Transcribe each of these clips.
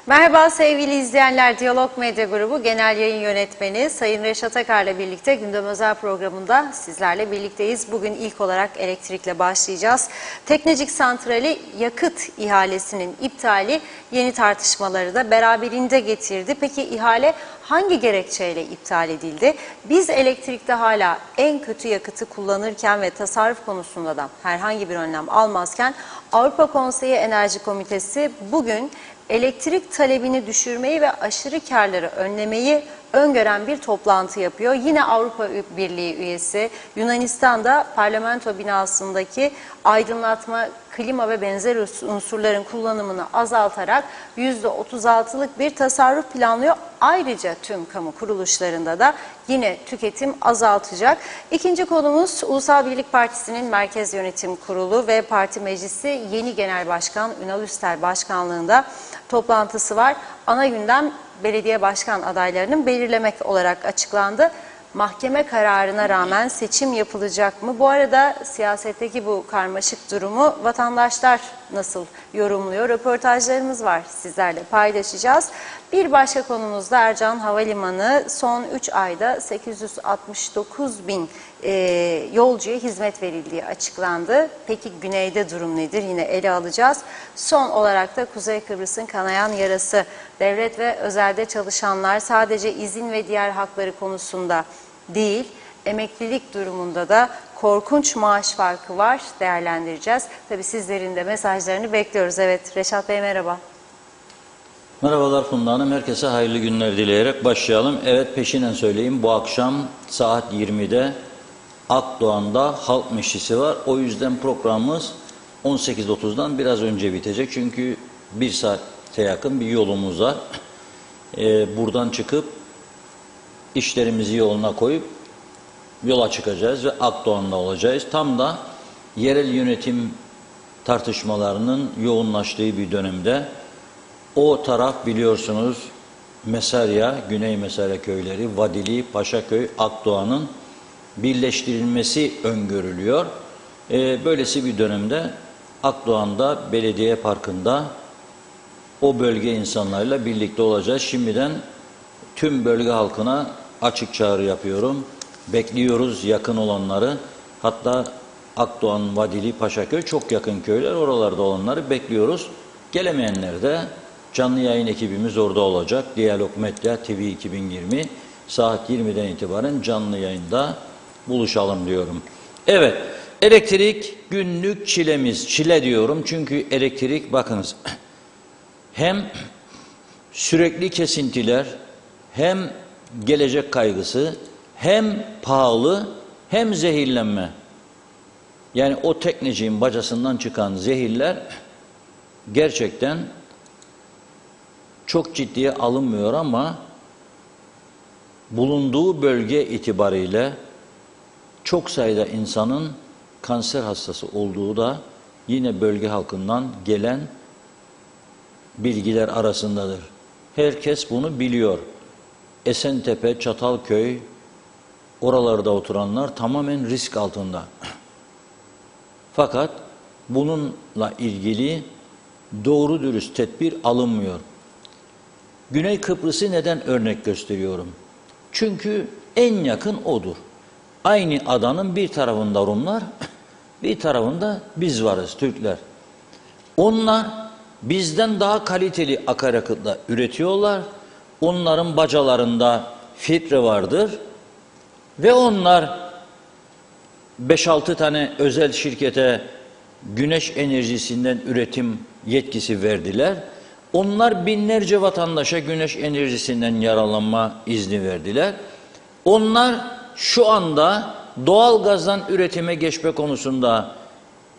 Merhaba sevgili izleyenler, Diyalog Medya Grubu Genel Yayın Yönetmeni Sayın Reşat Akar'la birlikte Gündem Özel programında sizlerle birlikteyiz. Bugün ilk olarak elektrikle başlayacağız. Teknecik Santrali yakıt ihalesinin iptali yeni tartışmaları da beraberinde getirdi. Peki ihale hangi gerekçeyle iptal edildi? Biz elektrikte hala en kötü yakıtı kullanırken ve tasarruf konusunda da herhangi bir önlem almazken Avrupa Konseyi Enerji Komitesi bugün elektrik talebini düşürmeyi ve aşırı karları önlemeyi öngören bir toplantı yapıyor. Yine Avrupa Birliği üyesi Yunanistan'da parlamento binasındaki aydınlatma, klima ve benzer unsurların kullanımını azaltarak %36'lık bir tasarruf planlıyor. Ayrıca tüm kamu kuruluşlarında da yine tüketim azaltacak. İkinci konumuz Ulusal Birlik Partisi'nin Merkez Yönetim Kurulu ve Parti Meclisi yeni Genel Başkan Ünal Üstel Başkanlığında toplantısı var. Ana gündem belediye başkan adaylarının belirlemek olarak açıklandı. Mahkeme kararına rağmen seçim yapılacak mı? Bu arada siyasetteki bu karmaşık durumu vatandaşlar nasıl yorumluyor? Röportajlarımız var, sizlerle paylaşacağız. Bir başka konumuz da Ercan Havalimanı son 3 ayda 869 bin yolcuya hizmet verildiği açıklandı. Peki güneyde durum nedir? Yine ele alacağız. Son olarak da Kuzey Kıbrıs'ın kanayan yarası. Devlet ve özelde çalışanlar sadece izin ve diğer hakları konusunda değil, emeklilik durumunda da korkunç maaş farkı var, değerlendireceğiz. Tabii sizlerin de mesajlarını bekliyoruz. Evet, Reşat Bey merhaba. Merhabalar Funda Hanım, herkese hayırlı günler dileyerek başlayalım. Evet, peşinen söyleyeyim, bu akşam saat 20'de Akdoğan'da Halk Meclisi var. O yüzden programımız 18.30'dan biraz önce bitecek. Çünkü bir saate yakın bir yolumuz var. Buradan çıkıp işlerimizi yoluna koyup yola çıkacağız ve Akdoğan'da olacağız. Tam da yerel yönetim tartışmalarının yoğunlaştığı bir dönemde. O taraf biliyorsunuz Mesarya, Güney Mesarya köyleri, Vadili, Paşaköy, Akdoğan'ın birleştirilmesi öngörülüyor. Böylesi bir dönemde Akdoğan'da Belediye Parkı'nda o bölge insanlarıyla birlikte olacağız. Şimdiden tüm bölge halkına açık çağrı yapıyorum. Bekliyoruz yakın olanları. Hatta Akdoğan, Vadili, Paşaköy çok yakın köyler. Oralarda olanları bekliyoruz. Gelemeyenler de canlı yayın ekibimiz orada olacak. Diyalog Medya TV 2020 saat 20'den itibaren canlı yayında buluşalım diyorum. Evet, elektrik günlük çilemiz. Çile diyorum çünkü elektrik bakınız hem sürekli kesintiler, hem gelecek kaygısı, hem pahalı, hem zehirlenme. Yani o tekneciğin bacasından çıkan zehirler gerçekten çok ciddiye alınmıyor ama bulunduğu bölge itibariyle çok sayıda insanın kanser hastası olduğu da yine bölge halkından gelen bilgiler arasındadır. Herkes bunu biliyor. Esentepe, Çatalköy, oralarda oturanlar tamamen risk altında. Fakat bununla ilgili doğru dürüst tedbir alınmıyor. Güney Kıbrıs'ı neden örnek gösteriyorum? Çünkü en yakın odur. Aynı adanın bir tarafında Rumlar, bir tarafında biz varız, Türkler. Onlar bizden daha kaliteli akaryakıtla üretiyorlar. Onların bacalarında filtre vardır. Ve onlar 5-6 tane özel şirkete güneş enerjisinden üretim yetkisi verdiler. Onlar binlerce vatandaşa güneş enerjisinden yararlanma izni verdiler. Onlar şu anda doğal gazdan üretime geçme konusunda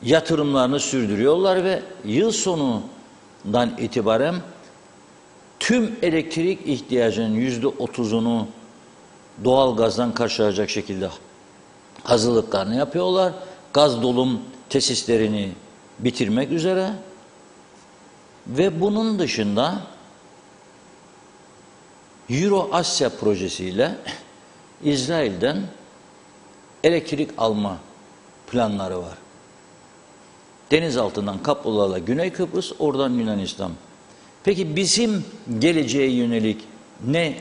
yatırımlarını sürdürüyorlar ve yıl sonundan itibaren tüm elektrik ihtiyacının %30'unu doğal gazdan karşılayacak şekilde hazırlıklarını yapıyorlar. Gaz dolum tesislerini bitirmek üzere ve bunun dışında Euro Asya projesiyle İsrail'den elektrik alma planları var. Deniz altından kablolarla Güney Kıbrıs, oradan Yunanistan. Peki bizim geleceğe yönelik ne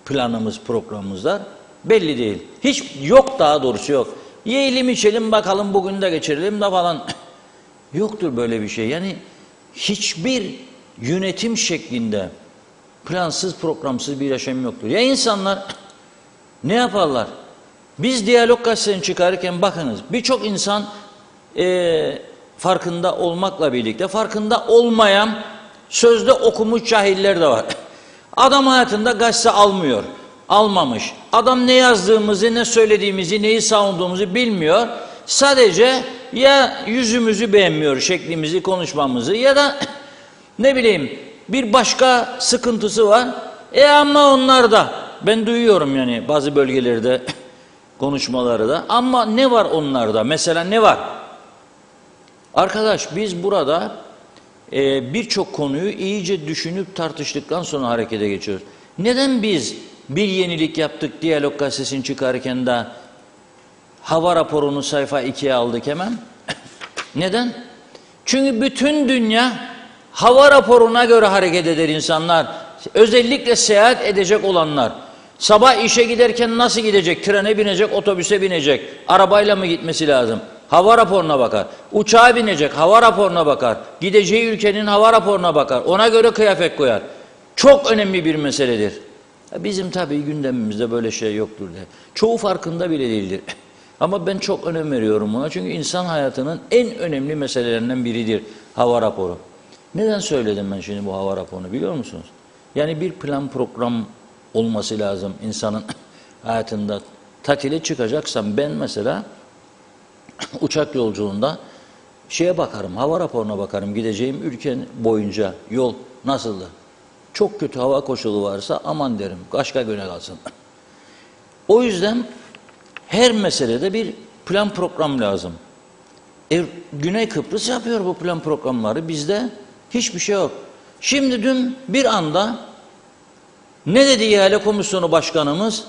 planımız, programımız var? Belli değil. Hiç yok, daha doğrusu yok. Yiyelim içelim bakalım bugün de geçirelim de falan. Yoktur böyle bir şey. Yani hiçbir yönetim şeklinde plansız, programsız bir yaşam yoktur. Ya insanlar ne yaparlar? Biz Diyalog Gazetesi'ni çıkarırken bakınız, birçok insan farkında olmakla birlikte farkında olmayan, sözde okumuş cahiller de var. Adam hayatında gazete almıyor, almamış. Adam ne yazdığımızı, ne söylediğimizi, neyi savunduğumuzu bilmiyor. Sadece ya yüzümüzü beğenmiyor, şeklimizi, konuşmamızı, ya da ne bileyim bir başka sıkıntısı var. Ama onlar da, ben duyuyorum yani bazı bölgelerde konuşmaları da, ama ne var onlarda? Mesela ne var? Arkadaş, biz burada birçok konuyu iyice düşünüp tartıştıktan sonra harekete geçiyoruz. Neden biz bir yenilik yaptık, Diyalog Gazetesi'ni çıkarken de hava raporunu sayfa 2'ye aldık hemen? Neden? Çünkü bütün dünya hava raporuna göre hareket eder insanlar. Özellikle seyahat edecek olanlar. Sabah işe giderken nasıl gidecek? Trene binecek, otobüse binecek. Arabayla mı gitmesi lazım? Hava raporuna bakar. Uçağa binecek, hava raporuna bakar. Gideceği ülkenin hava raporuna bakar. Ona göre kıyafet koyar. Çok önemli bir meseledir. Bizim tabii gündemimizde böyle şey yoktur diye. Çoğu farkında bile değildir. Ama ben çok önem veriyorum buna. Çünkü insan hayatının en önemli meselelerinden biridir hava raporu. Neden söyledim ben şimdi bu hava raporunu biliyor musunuz? Yani bir plan program olması lazım insanın hayatında. Tatile çıkacaksam ben mesela uçak yolculuğunda şeye bakarım, hava raporuna bakarım. Gideceğim ülke boyunca yol nasıldı? Çok kötü hava koşulu varsa aman derim, başka güne kalsın. O yüzden her meselede bir plan program lazım. Güney Kıbrıs yapıyor bu plan programları. Bizde hiçbir şey yok. Şimdi dün bir anda ne dedi İhale Komisyonu Başkanımız?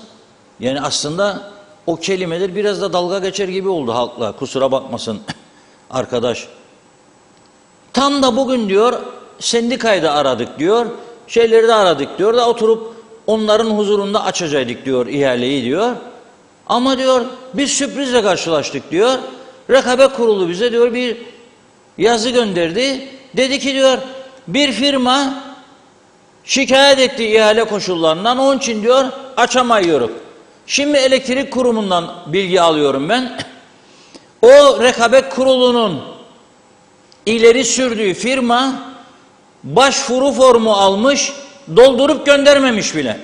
Yani aslında o kelimeler biraz da dalga geçer gibi oldu halkla. Kusura bakmasın arkadaş. Tam da bugün diyor sendikayı da aradık diyor. Şeyleri de aradık diyor da oturup onların huzurunda açacaktık diyor ihaleyi diyor. Ama diyor bir sürprizle karşılaştık diyor. Rekabet Kurulu bize diyor bir yazı gönderdi. Dedi ki diyor bir firma şikayet etti ihale koşullarından, onun için diyor açamıyoruz. Şimdi elektrik kurumundan bilgi alıyorum ben. O Rekabet Kurulu'nun ileri sürdüğü firma başvuru formu almış, doldurup göndermemiş bile.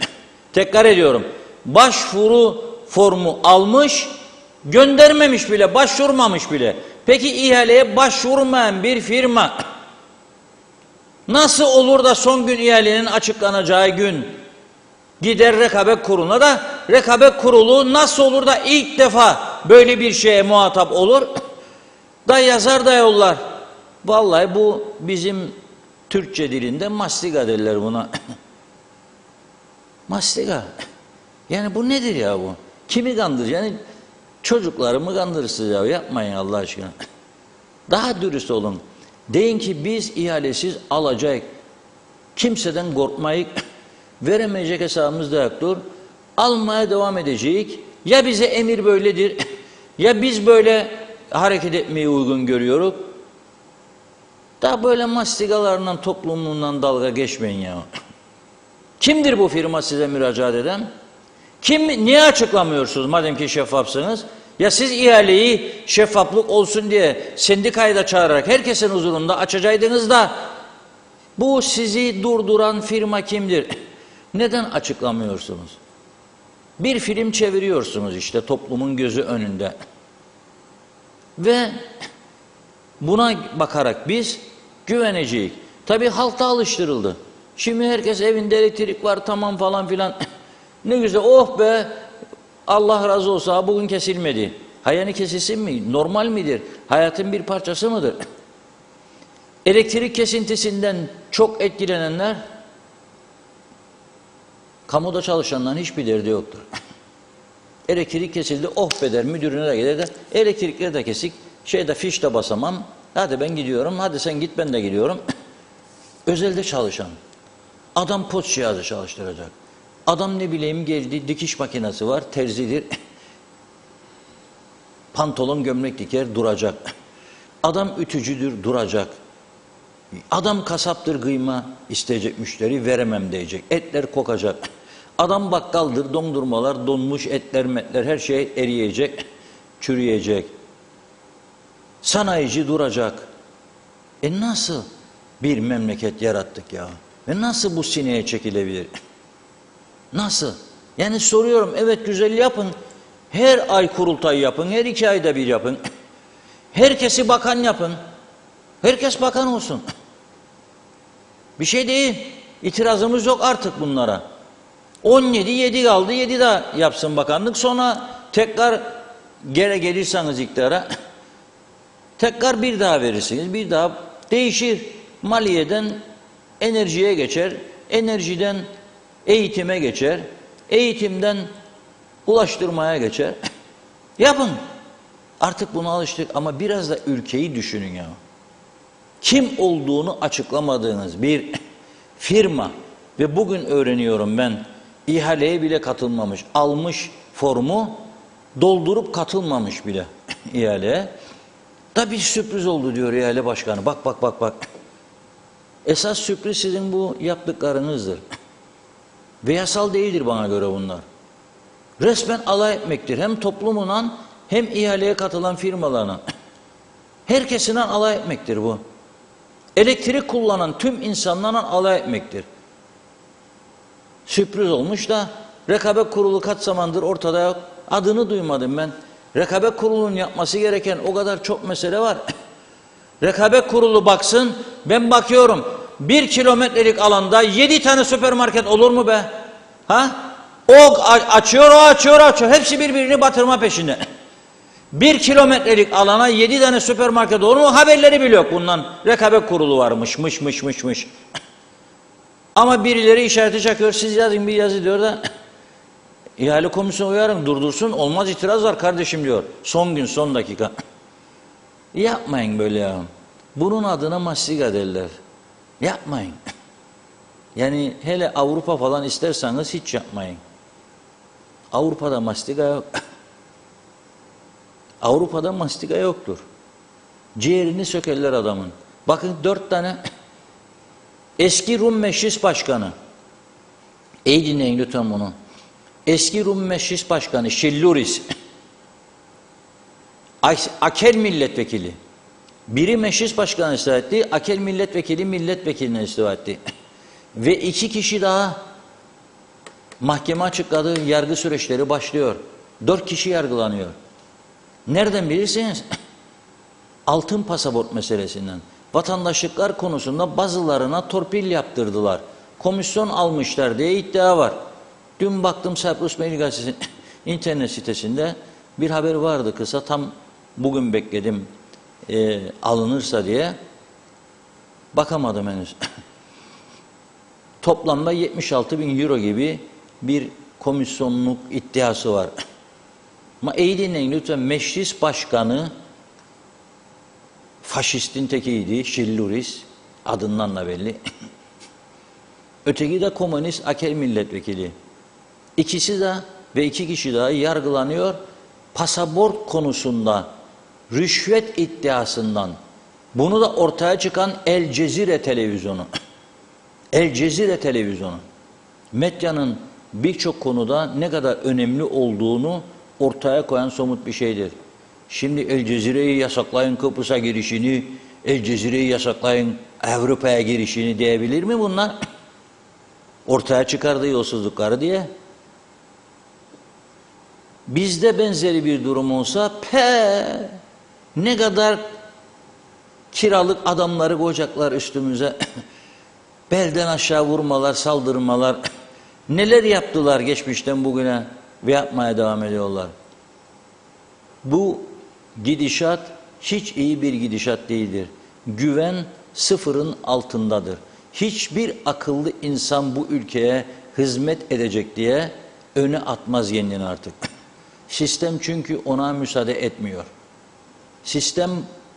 Tekrar ediyorum. Başvuru formu almış, göndermemiş bile, başvurmamış bile. Peki ihaleye başvurmayan bir firma nasıl olur da son gün ihalenin açıklanacağı gün gider Rekabet Kurulu'na da Rekabet Kurulu nasıl olur da ilk defa böyle bir şeye muhatap olur da yazar da yollar. Vallahi bu bizim Türkçe dilinde mastiga derler buna. Mastiga. Yani bu nedir ya bu? Kimi kandırır? Yani çocuklarımı kandırırsınız ya. Yapmayın Allah aşkına. Daha dürüst olun. Deyin ki biz ihalesiz alacak. Kimseden korkmayık. Veremeyecek hesabımız da yoktur. Almaya devam edecek. Ya bize emir böyledir. Ya biz böyle hareket etmeyi uygun görüyoruz. Daha böyle mastigalarından, toplumundan dalga geçmeyin ya. Kimdir bu firma size müracaat eden? Niye açıklamıyorsunuz madem ki şeffafsınız? Ya siz ihaleyi şeffaflık olsun diye sendikayı da çağırarak herkesin huzurunda açacaktınız da bu sizi durduran firma kimdir? Neden açıklamıyorsunuz? Bir film çeviriyorsunuz işte toplumun gözü önünde. Ve buna bakarak biz güveneceğiz. Tabii halk da alıştırıldı. Şimdi herkes evinde elektrik var tamam falan filan. Ne güzel oh be Allah razı olsa bugün kesilmedi. Yani kesilsin mi? Normal midir? Hayatın bir parçası mıdır? Elektrik kesintisinden çok etkilenenler kamuda çalışanların hiçbir derdi yoktur. Elektrik kesildi oh be der müdürüne de gider de elektrikleri de kesik fiş de basamam. Hadi ben gidiyorum hadi sen git ben de gidiyorum. Özelde çalışan. Adam post cihazı çalıştıracak. Adam ne bileyim geldi, dikiş makinesi var, terzidir. Pantolon gömlek diker, duracak. Adam ütücüdür, duracak. Adam kasaptır, kıyma isteyecek müşteri, veremem diyecek. Etler kokacak. Adam bakkaldır, dondurmalar, donmuş etler, metler, her şey eriyecek, çürüyecek. Sanayici duracak. Nasıl bir memleket yarattık ya? Ve nasıl bu sineye çekilebilir? Nasıl? Yani soruyorum, evet güzel yapın. Her ay kurultay yapın, her 2 ayda bir yapın. Herkesi bakan yapın. Herkes bakan olsun. Bir şey değil. İtirazımız yok artık bunlara. 7 kaldı, 7 daha yapsın bakanlık. Sonra tekrar gelirseniz iktidara, tekrar bir daha verirsiniz, bir daha değişir. Maliyeden enerjiye geçer, enerjiden eğitime geçer, eğitimden ulaştırmaya geçer. Yapın. Artık buna alıştık ama biraz da ülkeyi düşünün ya. Kim olduğunu açıklamadığınız bir firma ve bugün öğreniyorum ben, ihaleye bile katılmamış, almış formu doldurup katılmamış bile ihaleye. Da bir sürpriz oldu diyor ihale başkanı. Bak. Esas sürpriz sizin bu yaptıklarınızdır. Ve yasal değildir bana göre bunlar. Resmen alay etmektir. Hem toplumuna hem ihaleye katılan firmalarına. Herkesinden alay etmektir bu. Elektrik kullanan tüm insanlarla alay etmektir. Sürpriz olmuş da rekabet kurulu kaç zamandır ortada yok. Adını duymadım ben. Rekabet kurulunun yapması gereken o kadar çok mesele var. Rekabet kurulu baksın, ben bakıyorum. 1 kilometrelik alanda 7 tane süpermarket olur mu be? Ha? O açıyor. Hepsi birbirini batırma peşinde. 1 kilometrelik alana 7 tane süpermarket olur mu? Haberleri bile yok bundan. Rekabet kurulu varmış, mış. Ama birileri işareti çakıyor, siz yazın bir yazı diyor da ihale komisyonu uyarın, durdursun, olmaz itiraz var kardeşim diyor. Son gün, son dakika. Yapmayın böyle ya. Bunun adına mastiga derler. Yapmayın. Yani hele Avrupa falan isterseniz hiç yapmayın. Avrupa'da mastiga yok. Avrupa'da mastiga yoktur. Ciğerini sökerler adamın. Bakın 4 tane eski Rum Meclis Başkanı. İyi dinleyin lütfen bunu. Eski Rum Meclis Başkanı Şilluris. Akel milletvekili. Biri meclis başkanı istifa etti. Akel milletvekiline istifa etti. Ve 2 kişi daha mahkeme açıkladı. Yargı süreçleri başlıyor. 4 kişi yargılanıyor. Nereden bilirsiniz? Altın pasaport meselesinden. Vatandaşlıklar konusunda bazılarına torpil yaptırdılar. Komisyon almışlar diye iddia var. Dün baktım Cyprus Mail Gazetesi'nin internet sitesinde bir haber vardı kısa. Tam bugün bekledim alınırsa diye. Bakamadım henüz. Toplamda 76.000 euro gibi bir komisyonluk iddiası var. Ama iyi dinleyin lütfen, meclis başkanı faşistin tekiydi, Şilluris, adından da belli. Öteki de komünist Akel milletvekili. İkisi de ve 2 kişi daha yargılanıyor. Pasaport konusunda rüşvet iddiasından. Bunu da ortaya çıkan El Cezire televizyonu. El Cezire televizyonu. Medyanın birçok konuda ne kadar önemli olduğunu ortaya koyan somut bir şeydir. Şimdi El Cezire'yi yasaklayın, Kıbrıs'a girişini, El Cezire'yi yasaklayın, Avrupa'ya girişini diyebilir mi bunlar? Ortaya çıkardığı yolsuzlukları diye. Bizde benzeri bir durum olsa ne kadar kiralık adamları koyacaklar üstümüze. Belden aşağı vurmalar, saldırmalar. Neler yaptılar geçmişten bugüne ve yapmaya devam ediyorlar. Bu gidişat hiç iyi bir gidişat değildir. Güven sıfırın altındadır. Hiçbir akıllı insan bu ülkeye hizmet edecek diye öne atmaz kendini artık. Sistem çünkü ona müsaade etmiyor. Sistem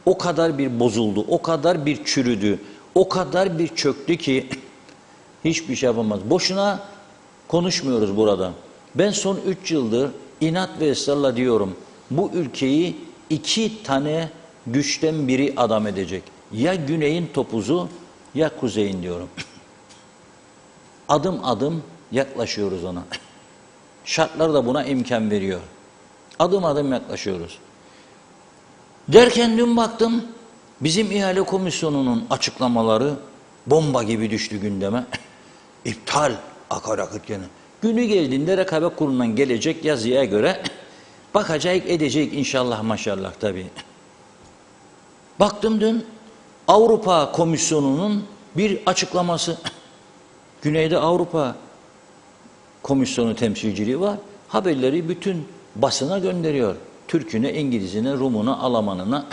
o kadar bir bozuldu, o kadar bir çürüdü, O kadar bir çöktü ki hiçbir şey yapamaz. Boşuna konuşmuyoruz burada. Ben son 3 yıldır inat ve ısrarla diyorum. Bu ülkeyi 2 tane güçten biri adam edecek. Ya güneyin topuzu ya kuzeyin diyorum. Adım adım yaklaşıyoruz ona. Şartlar da buna imkan veriyor. Adım adım yaklaşıyoruz. Derken dün baktım bizim ihale komisyonunun açıklamaları bomba gibi düştü gündeme. İptal akaryakıt gene. Günü geldiğinde rekabet kurulundan gelecek yazıya göre bakacak edecek inşallah maşallah tabii. Baktım dün Avrupa Komisyonu'nun bir açıklaması. Güneyde Avrupa Komisyonu temsilciliği var. Haberleri bütün basına gönderiyor. Türk'üne, İngiliz'ine, Rum'una, Alman'ına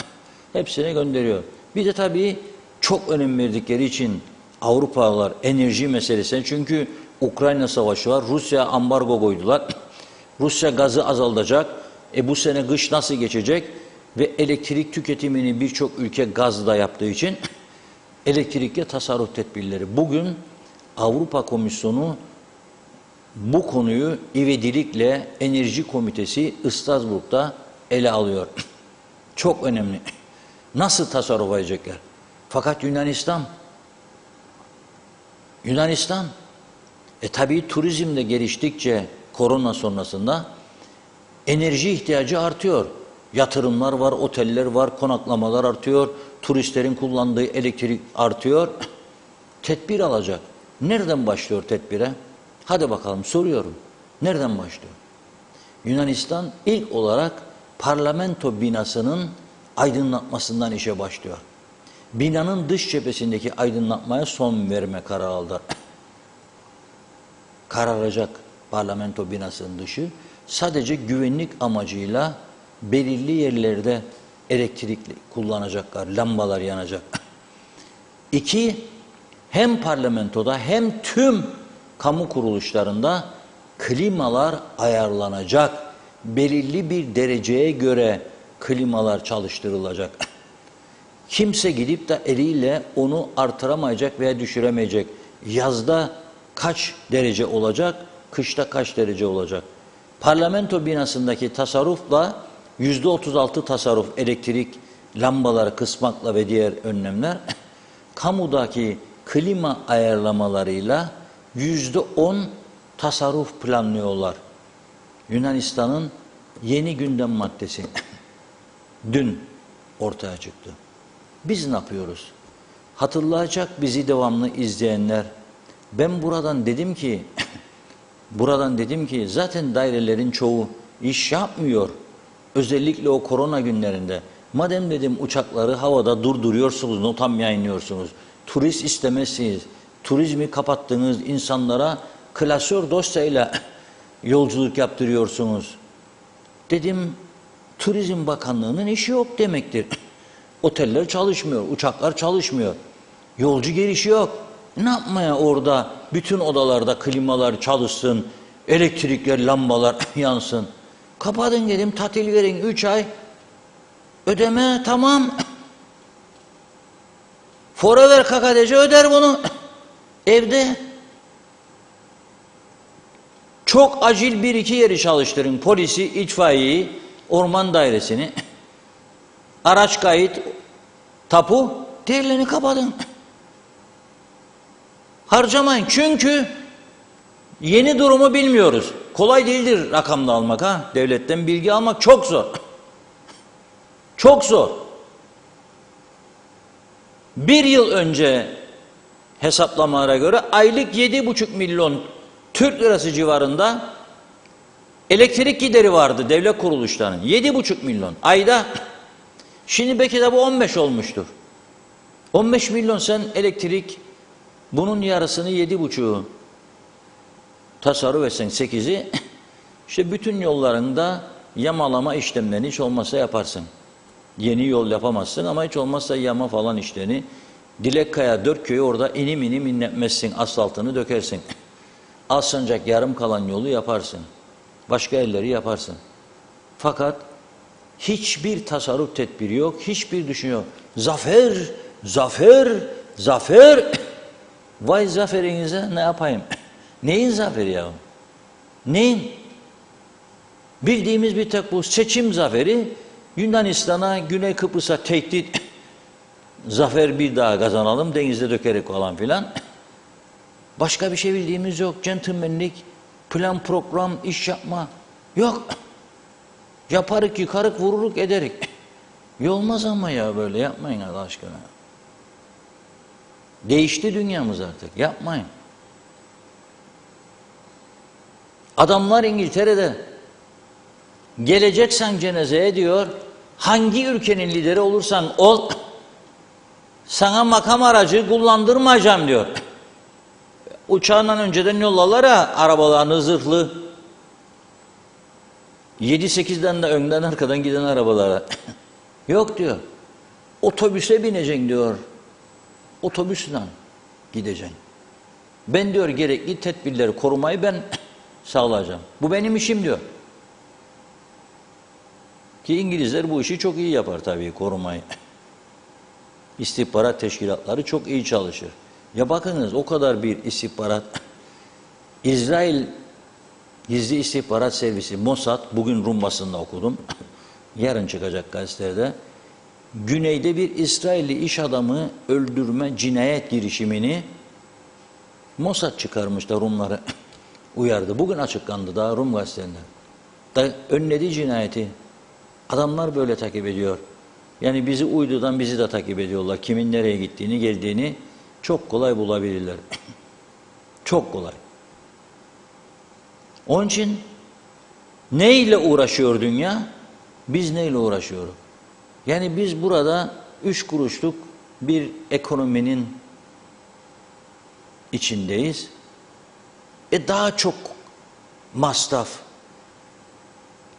hepsine gönderiyor. Bir de tabii çok önem verdikleri için Avrupalılar enerji meselesine, çünkü Ukrayna savaşı var. Rusya ambargo koydular. Rusya gazı azaltacak. Bu sene kış nasıl geçecek? Ve elektrik tüketimini birçok ülke gazla yaptığı için elektrikle tasarruf tedbirleri. Bugün Avrupa Komisyonu bu konuyu ivedilikle Enerji Komitesi Strasbourg'da ele alıyor. Çok önemli. Nasıl tasarruf edecekler? Fakat Yunanistan tabii turizm de geliştikçe korona sonrasında enerji ihtiyacı artıyor. Yatırımlar var, oteller var, konaklamalar artıyor, turistlerin kullandığı elektrik artıyor. Tedbir alacak. Nereden başlıyor tedbire? Hadi bakalım soruyorum. Nereden başlıyor? Yunanistan ilk olarak parlamento binasının aydınlatmasından işe başlıyor. Binanın dış cephesindeki aydınlatmaya son verme kararı aldı. Kararacak parlamento binasının dışı. Sadece güvenlik amacıyla belirli yerlerde elektrikli kullanacaklar, lambalar yanacak. 2, hem parlamentoda hem tüm kamu kuruluşlarında klimalar ayarlanacak. Belirli bir dereceye göre klimalar çalıştırılacak. Kimse gidip de eliyle onu artıramayacak veya düşüremeyecek. Yazda kaç derece olacak, kışta kaç derece olacak? Parlamento binasındaki tasarrufla %36 tasarruf, elektrik lambaları kısmakla ve diğer önlemler, kamudaki klima ayarlamalarıyla %10 tasarruf planlıyorlar. Yunanistan'ın yeni gündem maddesi dün ortaya çıktı. Biz ne yapıyoruz? Hatırlayacak bizi devamlı izleyenler, ben buradan dedim ki zaten dairelerin çoğu iş yapmıyor. Özellikle o korona günlerinde. Madem dedim uçakları havada durduruyorsunuz, notam yayınlıyorsunuz. Turist istemezsiniz. Turizmi kapattığınız insanlara klasör dosyayla yolculuk yaptırıyorsunuz. Dedim Turizm Bakanlığı'nın işi yok demektir. Oteller çalışmıyor, uçaklar çalışmıyor. Yolcu girişi yok. Ne yapmaya orada bütün odalarda klimalar çalışsın, elektrikler, lambalar yansın. Kapatın dedim, tatil verin 3 ay. Ödeme tamam. Forever KKTC öder bunu. Evde. Çok acil 1-2 yeri çalıştırın. Polisi, itfaiyeyi, orman dairesini. Araç kayıt, tapu, diğerlerini kapatın. Harcamayın. Çünkü yeni durumu bilmiyoruz. Kolay değildir rakamda almak ha. Devletten bilgi almak çok zor. Çok zor. 1 yıl önce hesaplamalara göre aylık 7,5 milyon Türk lirası civarında elektrik gideri vardı devlet kuruluşlarının. 7,5 milyon ayda. Şimdi belki de bu 15 olmuştur. 15 milyon sen elektrik, bunun yarısını 7,5'u tasarruf etsen 8'i, işte bütün yollarında yamalama işlemlerini hiç olmazsa yaparsın. Yeni yol yapamazsın ama hiç olmazsa yama falan işlerini. Dilekkaya 4 köyü orada inim inim inletmezsin, asfaltını dökersin. Alsancak yarım kalan yolu yaparsın. Başka yerleri yaparsın. Fakat hiçbir tasarruf tedbiri yok, hiçbir düşün yok. Zafer Zafer! Vay zaferinize ne yapayım? Neyin zaferi ya? Neyin? Bildiğimiz bir tek bu seçim zaferi, Yunanistan'a, Güney Kıbrıs'a tehdit, zafer bir daha kazanalım, denizde dökerek falan filan. Başka bir şey bildiğimiz yok. Centilmenlik, plan, program, iş yapma. Yok. Yaparık, yıkarık, vururuk, ederik. Olmaz ama ya böyle. Yapmayın Allah aşkına. Değişti dünyamız artık. Yapmayın. Adamlar İngiltere'de geleceksen cenazeye diyor, hangi ülkenin lideri olursan ol, sana makam aracı kullandırmayacağım diyor. Uçağından önceden yollarlar ya, arabalarını zırhlı. 7-8'den de önden arkadan giden arabalara. Yok diyor. Otobüse bineceksin diyor. Otobüsle gideceksin. Ben diyor gerekli tedbirleri korumayı ben sağlayacağım. Bu benim işim diyor. Ki İngilizler bu işi çok iyi yapar tabii, korumayı. İstihbarat teşkilatları çok iyi çalışır. Ya bakınız, o kadar bir istihbarat, İsrail Gizli İstihbarat Servisi Mossad, bugün Rum basında okudum, yarın çıkacak gazetede, güneyde bir İsrailli iş adamı öldürme cinayet girişimini Mossad çıkarmış da Rumları uyardı. Bugün açıklandı daha Rum gazetelerinde. Da önledi cinayeti. Adamlar böyle takip ediyor. Yani bizi uydudan bizi de takip ediyorlar. Kimin nereye gittiğini, geldiğini çok kolay bulabilirler. Çok kolay. Onun için neyle uğraşıyor dünya? Biz neyle uğraşıyoruz? Yani biz burada 3 kuruşluk bir ekonominin içindeyiz. Daha çok masraf.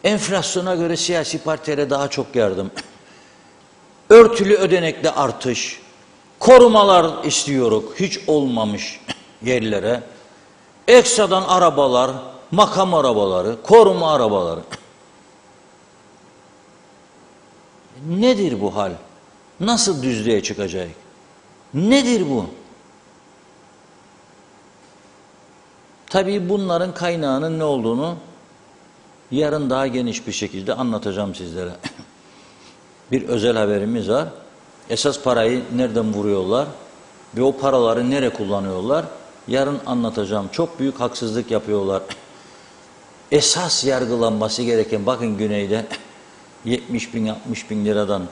Enflasyona göre siyasi partilere daha çok yardım. Örtülü ödenekli artış. Korumalar istiyoruz hiç olmamış yerlere. Ekstradan arabalar, makam arabaları, koruma arabaları. Nedir bu hal? Nasıl düzlüğe çıkacak? Nedir bu? Tabii bunların kaynağının ne olduğunu yarın daha geniş bir şekilde anlatacağım sizlere. Bir özel haberimiz var. Esas parayı nereden vuruyorlar ve o paraları nereye kullanıyorlar? Yarın anlatacağım. Çok büyük haksızlık yapıyorlar. Esas yargılanması gereken, bakın güneyde 70 bin, 60 bin liradan,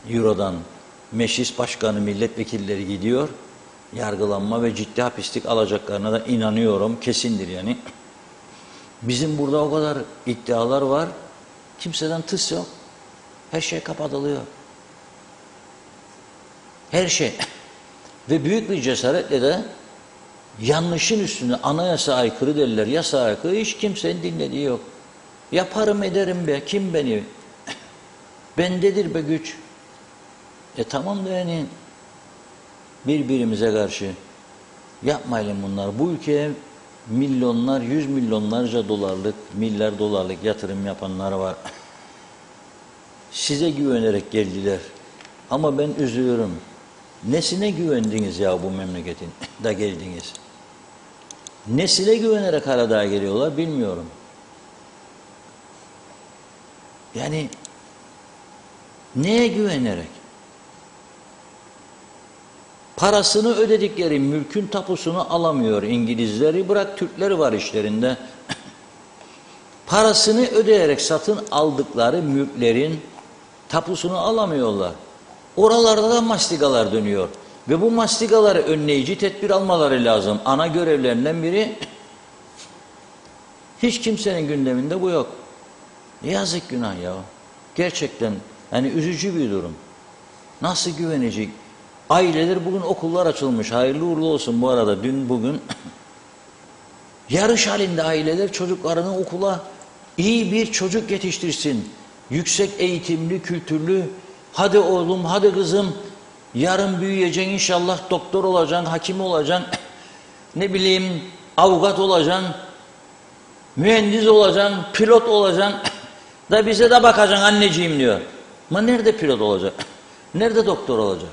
eurodan meclis başkanı, milletvekilleri gidiyor. Yargılanma ve ciddi hapislik alacaklarına da inanıyorum. Kesindir yani. Bizim burada o kadar iddialar var. Kimseden tıs yok. Her şey kapatılıyor. Her şey. Ve büyük bir cesaretle de yanlışın üstüne anayasa aykırı derler, yasa aykırı, hiç kimsenin dinlediği yok. Yaparım ederim be, kim beni? Bendedir be güç. Tamam da yani birbirimize karşı yapmayalım bunlar. Bu ülkeye milyonlar, 100 milyonlarca dolarlık, milyar dolarlık yatırım yapanlar var. Size güvenerek geldiler. Ama ben üzülüyorum. Nesine güvendiniz ya bu memleketin da geldiniz? Nesine güvenerek hala daha geliyorlar bilmiyorum. Yani neye güvenerek? Parasını ödedikleri mülkün tapusunu alamıyor İngilizleri, bırak Türkleri var işlerinde. Parasını ödeyerek satın aldıkları mülklerin tapusunu alamıyorlar. Oralarda da mastigalar dönüyor. Ve bu mastigaları önleyici tedbir almaları lazım. Ana görevlerinden biri, hiç kimsenin gündeminde bu yok. Yazık, günah ya. Gerçekten hani üzücü bir durum. Nasıl güvenecek? Aileler, bugün okullar açılmış. Hayırlı uğurlu olsun bu arada. Dün bugün yarış halinde aileler çocuklarını okula, iyi bir çocuk yetiştirsin. Yüksek eğitimli, kültürlü. Hadi oğlum, hadi kızım. Yarın büyüyeceksin inşallah, doktor olacaksın, hakim olacaksın. Ne bileyim, avukat olacaksın. Mühendis olacaksın, pilot olacaksın. Da bize de bakacaksın anneciğim diyor. Ama nerede pilot olacak? Nerede doktor olacak?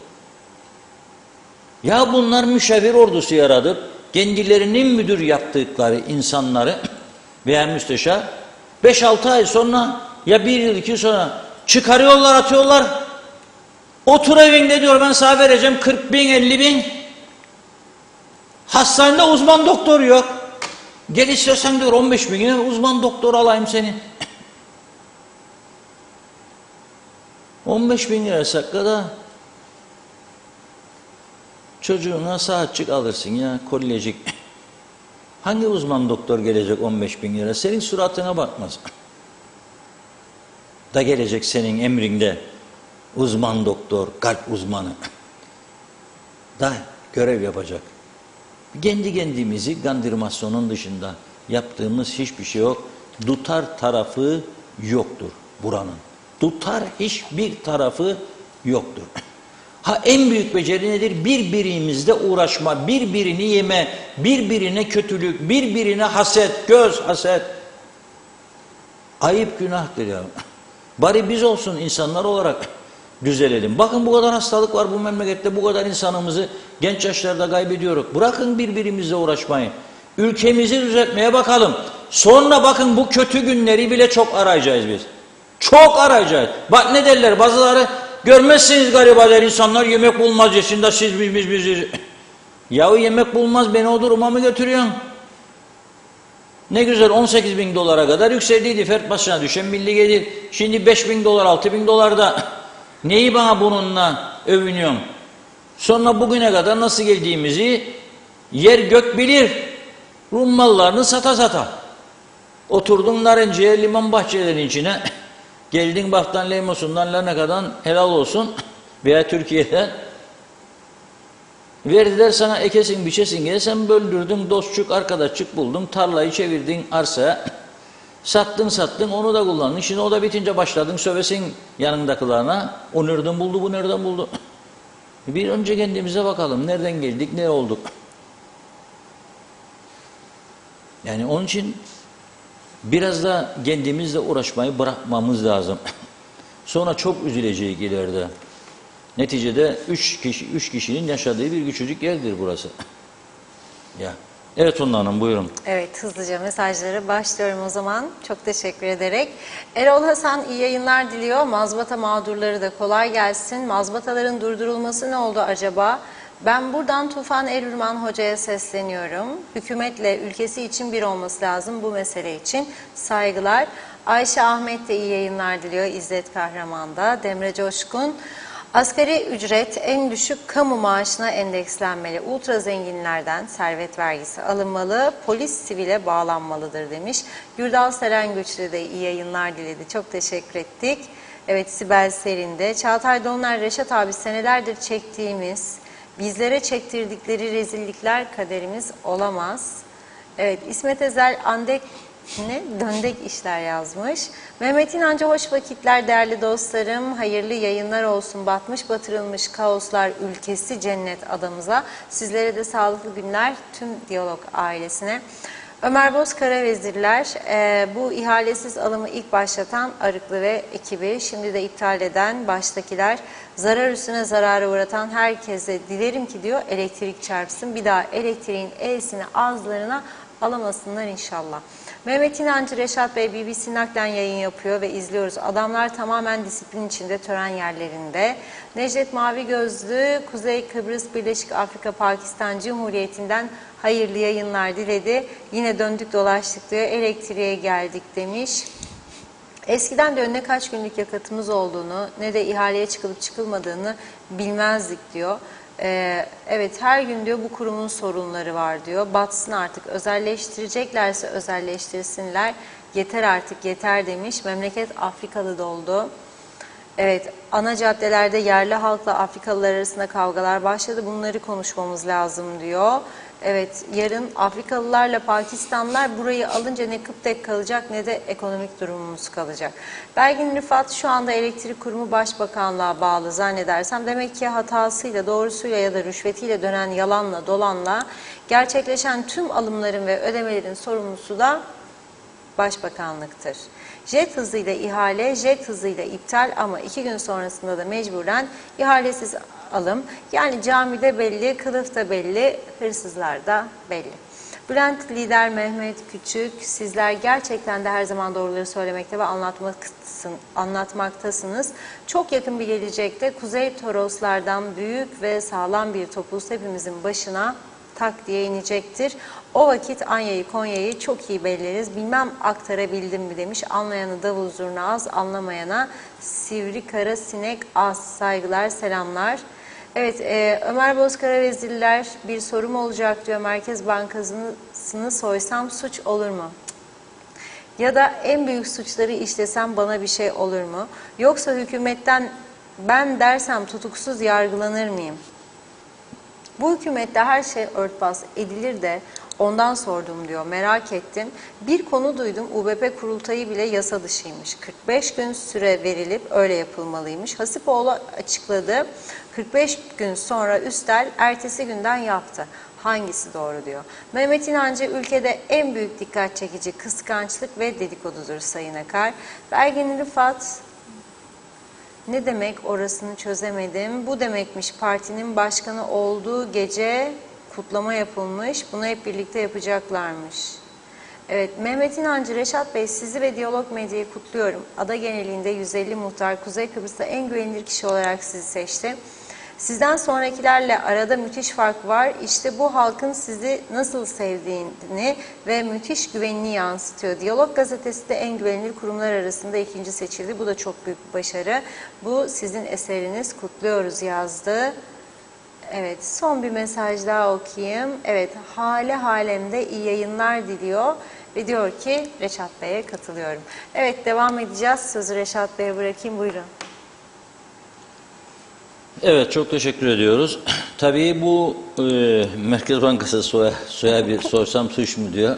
Ya bunlar müşavir ordusu yaratıp kendilerinin müdür yaptıkları insanları veya müsteşar 5-6 ay sonra ya 1 yıl 2 yıl sonra çıkarıyorlar, atıyorlar. Otur evinde diyor, ben sana vereceğim 40 bin 50 bin. Hastanede uzman doktor yok. Gel istiyorsan diyor 15 bin uzman doktor alayım seni. 15 bin lira sakla çocuğuna saatçik alırsın ya, kollecik. Hangi uzman doktor gelecek 15 bin lira? Senin suratına bakmaz. Da gelecek senin emrinde uzman doktor, kalp uzmanı. Da görev yapacak. Kendi kendimizi gandırmasyonun dışında yaptığımız hiçbir şey yok. Tutar tarafı yoktur buranın. Tutar hiçbir tarafı yoktur. Ha, en büyük beceri nedir? Birbirimizle uğraşma, birbirini yeme, birbirine kötülük, birbirine haset, göz haset. Ayıp, günahtır ya. Bari biz olsun insanlar olarak düzelelim. Bakın bu kadar hastalık var bu memlekette, bu kadar insanımızı genç yaşlarda kaybediyoruz. Bırakın birbirimizle uğraşmayı. Ülkemizi düzeltmeye bakalım. Sonra bakın bu kötü günleri bile çok arayacağız biz. Çok arayacağız. Bak ne derler bazıları, görmezsiniz gariba der insanlar, yemek bulmaz yaşında siz biz. Yahu yemek bulmaz, beni o duruma mı götürüyorsun? Ne güzel 18 bin dolara kadar yükseldiydi fert başına düşen milli gelir. Şimdi 5 bin dolar 6 bin dolarda. Neyi bana bununla övünüyorsun? Sonra bugüne kadar nasıl geldiğimizi yer gök bilir. Rum mallarını sata sata. Oturdun Narenciye liman bahçelerinin içine. Geldin Baftan Leymosun'dan Larnaka'dan helal olsun veya Türkiye'den. Verdiler sana ekesin biçesin diye, sen böldürdün, dostçuk arkadaşçık buldun, tarlayı çevirdin arsaya, sattın onu da kullandın. Şimdi o da bitince başladın sövesin yanındakilerine, o nereden buldu bu nereden buldu. Bir önce kendimize bakalım, nereden geldik ne olduk. Yani onun için biraz da kendimizle uğraşmayı bırakmamız lazım. Sonra çok üzüleceğiz ileride. Neticede üç kişinin yaşadığı bir küçücük yerdir burası. Ya. Evet Funda Hanım, buyurun. Evet, hızlıca mesajlara başlıyorum o zaman. Çok teşekkür ederek. Erol Hasan iyi yayınlar diliyor. Mazbata mağdurları da kolay gelsin. Mazbataların durdurulması ne oldu acaba? Ben buradan Tufan Erürman Hoca'ya sesleniyorum. Hükümetle ülkesi için bir olması lazım bu mesele için. Saygılar. Ayşe Ahmet de iyi yayınlar diliyor. İzzet Kahraman'da. Demre Coşkun. Asgari ücret en düşük kamu maaşına endekslenmeli. Ultra zenginlerden servet vergisi alınmalı. Polis sivile bağlanmalıdır demiş. Gürdal Serengüçlü de iyi yayınlar diledi. Çok teşekkür ettik. Evet, Sibel Serin de. Çağatay Donlar, Reşat abi, senelerdir çektiğimiz, bizlere çektirdikleri rezillikler kaderimiz olamaz. Evet, İsmet Ezel Andek döndek işler yazmış. Mehmet İnancı hoş vakitler değerli dostlarım. Hayırlı yayınlar olsun. Batmış batırılmış kaoslar ülkesi cennet adamıza. Sizlere de sağlıklı günler tüm Diyalog ailesine. Ömer Bozkara vezirler, bu ihalesiz alımı ilk başlatan Arıklı ve ekibi, şimdi de iptal eden baştakiler, zarar üstüne zarara uğratan herkese dilerim ki diyor elektrik çarpsın. Bir daha elektriğin E'sini ağızlarına alamasınlar inşallah. Mehmet İnancı, Reşat Bey BBC naklen yayın yapıyor ve izliyoruz. Adamlar tamamen disiplin içinde, tören yerlerinde. Necdet Mavi Gözlü, Kuzey Kıbrıs Birleşik Afrika Pakistan Cumhuriyeti'nden hayırlı yayınlar diledi. Yine döndük dolaştık diyor, elektriğe geldik demiş. Eskiden de ne kaç günlük yakıtımız olduğunu ne de ihaleye çıkılıp çıkılmadığını bilmezdik diyor. Evet, her gün diyor bu kurumun sorunları var diyor. Batsın artık, özelleştireceklerse özelleştirsinler. Yeter artık yeter demiş. Memleket Afrikalı doldu. Evet, ana caddelerde yerli halkla Afrikalılar arasında kavgalar başladı. Bunları konuşmamız lazım diyor. Evet, yarın Afrikalılarla Pakistanlılar burayı alınca ne kıptek kalacak ne de ekonomik durumumuz kalacak. Belgin Rıfat şu anda elektrik kurumu başbakanlığa bağlı zannedersem. Demek ki hatasıyla, doğrusuyla ya da rüşvetiyle dönen yalanla, dolanla gerçekleşen tüm alımların ve ödemelerin sorumlusu da Başbakanlıktır. Jet hızıyla ihale, jet hızıyla iptal ama 2 gün sonrasında da mecburen ihalesiz alım. Yani camide belli, kılıfta belli, hırsızlar da belli. Bülent Lider, Mehmet Küçük, sizler gerçekten de her zaman doğruları söylemekte ve anlatmaktasınız. Çok yakın bir gelecekte Kuzey Toroslardan büyük ve sağlam bir topuz hepimizin başına tak diye inecektir. O vakit Anya'yı, Konya'yı çok iyi belleriz. Bilmem aktarabildim mi demiş. Anlayanı davul zurna az, anlamayana sivri kara sinek az. Saygılar, selamlar. Evet, Ömer Bozkara Vezirler, bir sorum olacak diyor. Merkez Bankası'nı soysam suç olur mu? Ya da en büyük suçları işlesem bana bir şey olur mu? Yoksa hükümetten ben dersem tutuksuz yargılanır mıyım? Bu hükümette her şey örtbas edilir de ondan sordum diyor. Merak ettim. Bir konu duydum. UBP kurultayı bile yasa dışıymış. 45 gün süre verilip öyle yapılmalıymış. Hasipoğlu açıkladı. 45 gün sonra Üstel ertesi günden yaptı. Hangisi doğru diyor. Mehmet İnancı ülkede en büyük dikkat çekici kıskançlık ve dedikodudur Sayın Akar. Belgin Rıfat ne demek orasını çözemedim. Bu demekmiş partinin başkanı olduğu gece kutlama yapılmış. Bunu hep birlikte yapacaklarmış. Evet, Mehmet İnancı, Reşat Bey sizi ve Diyalog Medya'yı kutluyorum. Ada genelinde 150 muhtar Kuzey Kıbrıs'ta en güvenilir kişi olarak sizi seçti. Sizden sonrakilerle arada müthiş fark var. İşte bu halkın sizi nasıl sevdiğini ve müthiş güvenini yansıtıyor. Diyalog gazetesi de en güvenilir kurumlar arasında ikinci seçildi. Bu da çok büyük bir başarı. Bu sizin eseriniz. Kutluyoruz yazdı. Evet, son bir mesaj daha okuyayım. Evet, hale halemde iyi yayınlar diliyor ve diyor ki Reşat Bey'e katılıyorum. Evet, devam edeceğiz. Sözü Reşat Bey'e bırakayım. Buyurun. Evet, çok teşekkür ediyoruz. Tabii bu Merkez Bankası soysam suç mu diyor.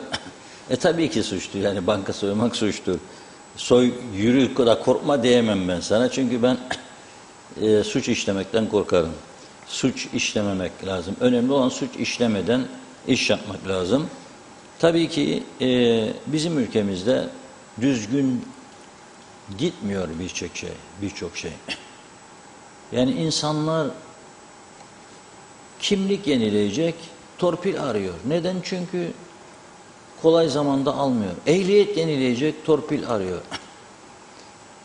Tabii ki suçtu. Yani banka soymak suçtu. Soy, yürü kadar korkma diyemem ben sana. Çünkü ben suç işlemekten korkarım. Suç işlememek lazım. Önemli olan suç işlemeden iş yapmak lazım. Tabii ki bizim ülkemizde düzgün gitmiyor birçok şey. Yani insanlar kimlik yenileyecek, torpil arıyor. Neden? Çünkü kolay zamanda almıyor. Ehliyet yenileyecek, torpil arıyor.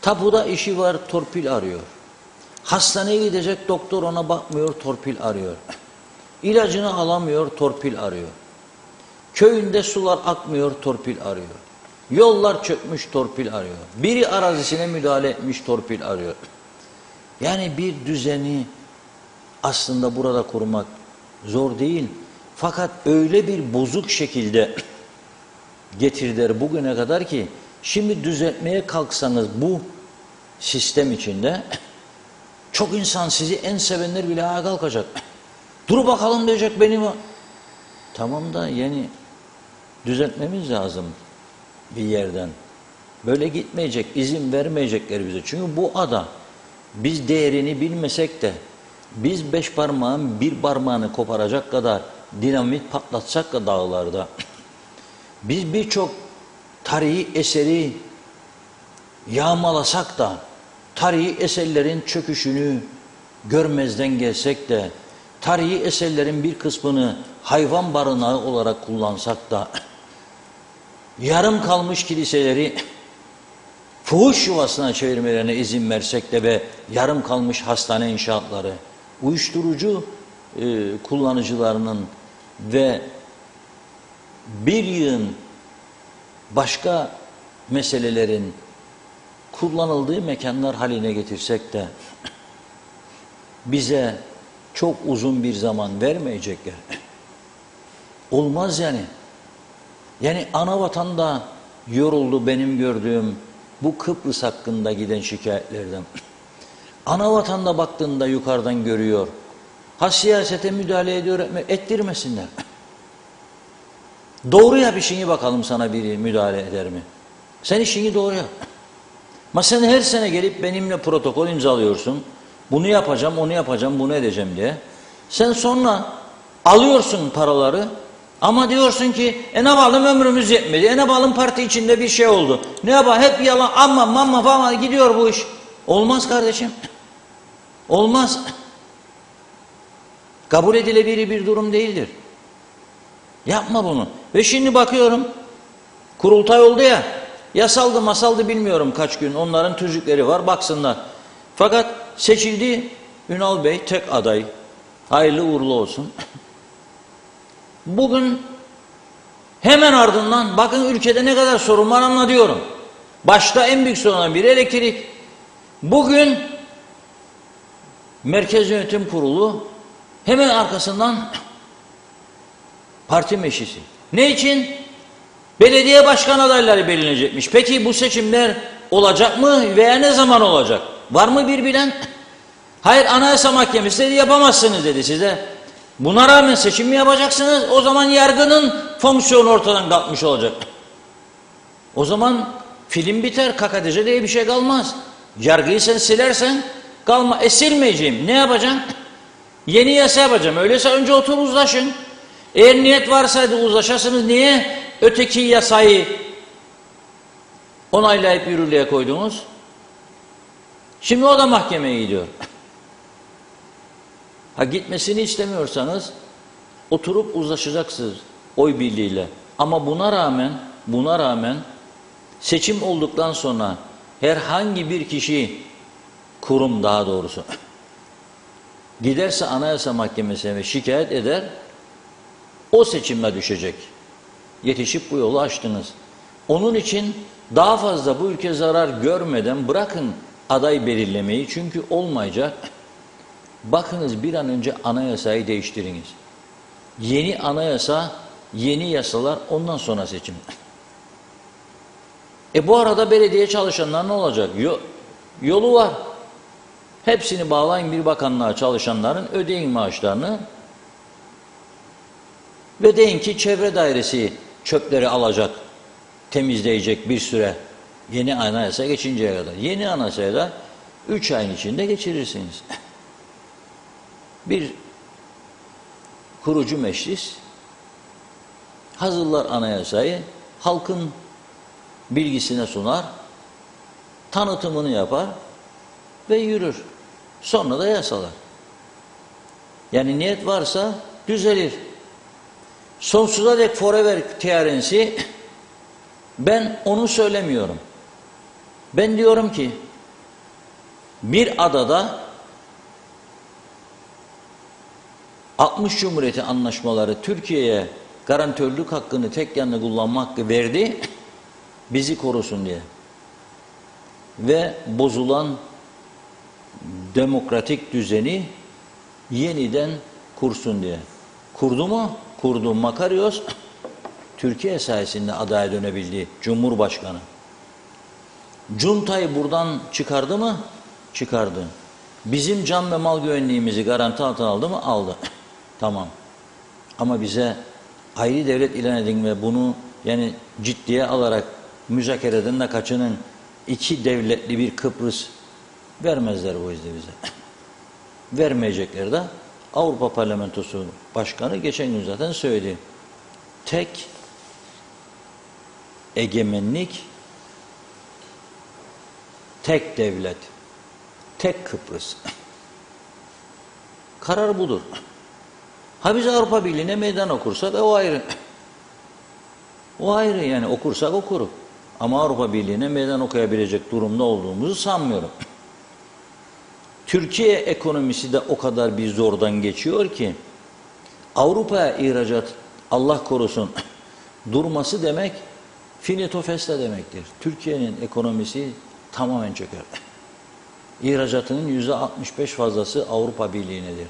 Tapuda işi var, torpil arıyor. Hastaneye gidecek, doktor ona bakmıyor, torpil arıyor. İlacını alamıyor, torpil arıyor. Köyünde sular akmıyor, torpil arıyor. Yollar çökmüş, torpil arıyor. Biri arazisine müdahale etmiş, torpil arıyor. Yani bir düzeni aslında burada kurmak zor değil. Fakat öyle bir bozuk şekilde getirdiler bugüne kadar ki şimdi düzeltmeye kalksanız bu sistem içinde çok insan sizi en sevenler bile ayağa kalkacak. Dur bakalım diyecek benim o. Tamam da yani düzeltmemiz lazım bir yerden. Böyle gitmeyecek, izin vermeyecekler bize. Çünkü bu ada biz değerini bilmesek de biz 5 parmağın bir parmağını koparacak kadar dinamit patlatsak da dağlarda biz birçok tarihi eseri yağmalasak da tarihi eserlerin çöküşünü görmezden gelsek de tarihi eserlerin bir kısmını hayvan barınağı olarak kullansak da yarım kalmış kiliseleri fuhuş yuvasına çevirmelerine izin versek de ve yarım kalmış hastane inşaatları, uyuşturucu kullanıcılarının ve bir yığın başka meselelerin kullanıldığı mekanlar haline getirsek de bize çok uzun bir zaman vermeyecekler. Olmaz yani. Yani ana vatan da yoruldu benim gördüğüm bu Kıbrıs hakkında giden şikayetlerden. Ana vatanda baktığında yukarıdan görüyor. Ha siyasete müdahale ediyor, ettirmesinler. Doğru yap işini bakalım sana biri müdahale eder mi? Sen işini doğru yap. Ama sen her sene gelip benimle protokol imzalıyorsun. Bunu yapacağım, onu yapacağım, bunu edeceğim diye. Sen sonra alıyorsun paraları. Ama diyorsun ki ne yapalım ömrümüz yetmedi. Ne yapalım parti içinde bir şey oldu. Ne yapalım hep yalan amma falan gidiyor bu iş. Olmaz kardeşim. Olmaz. Kabul edilebilir bir durum değildir. Yapma bunu. Ve şimdi bakıyorum, kurultay oldu ya, yasaldı masaldı bilmiyorum kaç gün, onların tüzükleri var, baksınlar. Fakat seçildi Ünal Bey, tek aday. Hayırlı uğurlu olsun. Bugün hemen ardından bakın ülkede ne kadar sorun var anlatıyorum. Başta en büyük sorunlardan biri elektrik. Bugün Merkez Yönetim Kurulu hemen arkasından parti meclisi. Ne için? Belediye başkan adayları belirlenecekmiş. Peki bu seçimler olacak mı veya ne zaman olacak? Var mı bir bilen? Hayır, Anayasa Mahkemesi dedi yapamazsınız dedi size. Buna rağmen seçim mi yapacaksınız? O zaman yargının fonksiyonu ortadan kalkmış olacak. O zaman film biter, kakadece diye bir şey kalmaz. Yargıyı sen silersen kalma. Silmeyeceğim. Ne yapacaksın? Yeni yasa yapacağım. Öyleyse önce otur uzlaşın. Eğer niyet varsaydı uzlaşasınız, niye öteki yasayı onaylayıp yürürlüğe koydunuz? Şimdi o da mahkemeye gidiyor. Ha, gitmesini istemiyorsanız oturup uzlaşacaksınız oy birliğiyle. Ama buna rağmen seçim olduktan sonra herhangi bir kişi, kurum daha doğrusu giderse Anayasa Mahkemesi'ne ve şikayet eder, o seçimle düşecek. Yetişip bu yolu açtınız. Onun için daha fazla bu ülke zarar görmeden bırakın aday belirlemeyi, çünkü olmayacak. Bakınız bir an önce anayasayı değiştiriniz. Yeni anayasa, yeni yasalar, ondan sonra seçim. Bu arada belediye çalışanlar ne olacak? Yolu var. Hepsini bağlayın bir bakanlığa, çalışanların ödeyin maaşlarını ve deyin ki çevre dairesi çöpleri alacak, temizleyecek bir süre. Yeni anayasa geçinceye kadar. Yeni anayasaya da 3 ayın içinde geçirirsiniz. Bir kurucu meclis hazırlar anayasayı, halkın bilgisine sunar, tanıtımını yapar ve yürür. Sonra da yasalar. Yani niyet varsa düzelir. Sonsuza dek forever teorisi, ben onu söylemiyorum. Ben diyorum ki bir adada 60 Cumhuriyeti anlaşmaları Türkiye'ye garantörlük hakkını tek yanlı kullanma hakkı verdi, bizi korusun diye. Ve bozulan demokratik düzeni yeniden kursun diye. Kurdu mu? Kurdu. Makarios, Türkiye sayesinde adaya dönebildi Cumhurbaşkanı. Cunta'yı buradan çıkardı mı? Çıkardı. Bizim can ve mal güvenliğimizi garanti altına aldı mı? Aldı. Tamam. Ama bize ayrı devlet ilan edin ve bunu yani ciddiye alarak müzakereden de kaçının, iki devletli bir Kıbrıs vermezler bu yüzden bize. Vermeyecekler de Avrupa Parlamentosu Başkanı geçen gün zaten söyledi. Tek egemenlik, tek devlet, tek Kıbrıs. Karar budur. Ha biz Avrupa Birliği'ne meydan okursak o ayrı. O ayrı, yani okursak okuruz. Ama Avrupa Birliği'ne meydan okuyabilecek durumda olduğumuzu sanmıyorum. Türkiye ekonomisi de o kadar bir zordan geçiyor ki Avrupa'ya ihracat, Allah korusun, durması demek finito festa demektir. Türkiye'nin ekonomisi tamamen çöker. İhracatının %65 fazlası Avrupa Birliği'nedir.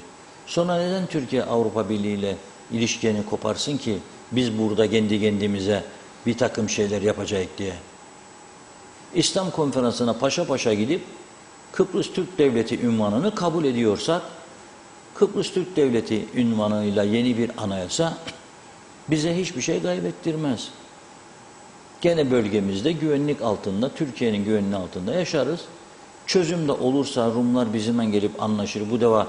Sonra neden Türkiye Avrupa Birliği ile ilişkini koparsın ki biz burada kendi kendimize bir takım şeyler yapacağız diye? İslam konferansına paşa paşa gidip Kıbrıs Türk Devleti unvanını kabul ediyorsak, Kıbrıs Türk Devleti unvanıyla yeni bir anayasa bize hiçbir şey kaybettirmez. Gene bölgemizde güvenlik altında, Türkiye'nin güvenliği altında yaşarız. Çözüm de olursa Rumlar bizimle gelip anlaşır. Bu defa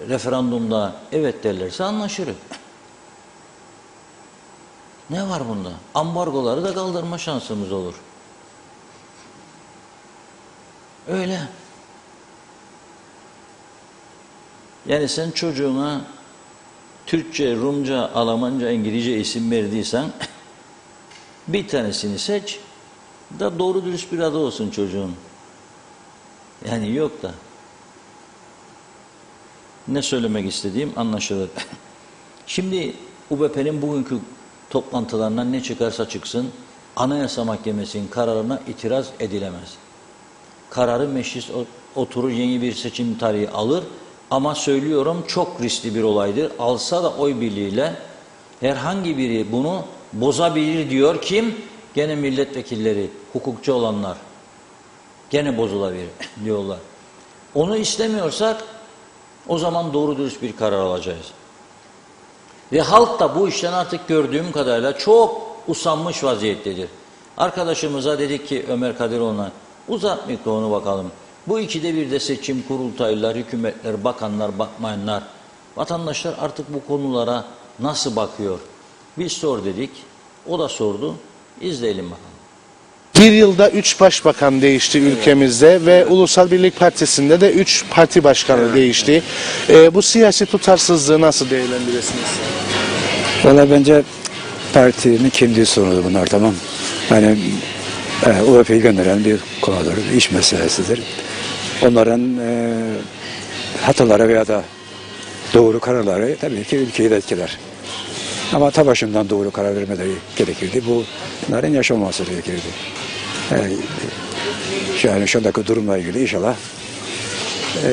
referandumda evet derlerse anlaşırız. Ne var bunda? Ambargoları da kaldırma şansımız olur. Öyle. Yani sen çocuğuna Türkçe, Rumca, Almanca, İngilizce isim verdiysen bir tanesini seç da doğru dürüst bir adı olsun çocuğun. Yani yok da. Ne söylemek istediğim anlaşılır. Şimdi UBP'nin bugünkü toplantılarından ne çıkarsa çıksın, Anayasa Mahkemesi'nin kararına itiraz edilemez. Kararı meclis oturur, yeni bir seçim tarihi alır ama söylüyorum çok riskli bir olaydır. Alsa da oy birliğiyle herhangi biri bunu bozabilir diyor. Kim? Gene milletvekilleri, hukukçu olanlar. Gene bozulabilir diyorlar. Onu istemiyorsak o zaman doğru dürüst bir karar alacağız. Ve halk da bu işten artık gördüğüm kadarıyla çok usanmış vaziyettedir. Arkadaşımıza dedik ki Ömer Kadiroğlu'na uzat mikrofonu bakalım. Bu ikide bir de seçim, kurultaylar, hükümetler, bakanlar, bakmayanlar. Vatandaşlar artık bu konulara nasıl bakıyor? Biz sor dedik. O da sordu. İzleyelim bakalım. Bir yılda 3 başbakan değişti ülkemizde ve Ulusal Birlik Partisi'nde de 3 parti başkanı değişti. Bu siyasi tutarsızlığı nasıl değerlendirirsiniz? Valla bence partinin kendi sorunu bunlar, tamam. Yani UEP'yi gönderen bir konudur, iş meselesidir. Onların hataları veya da doğru kararları tabii ki ülkeyi de etkiler. Ama ta başından doğru karar vermeleri gerekirdi. Bunların yaşanmaması gerekirdi. Yani şu andaki durumla ilgili inşallah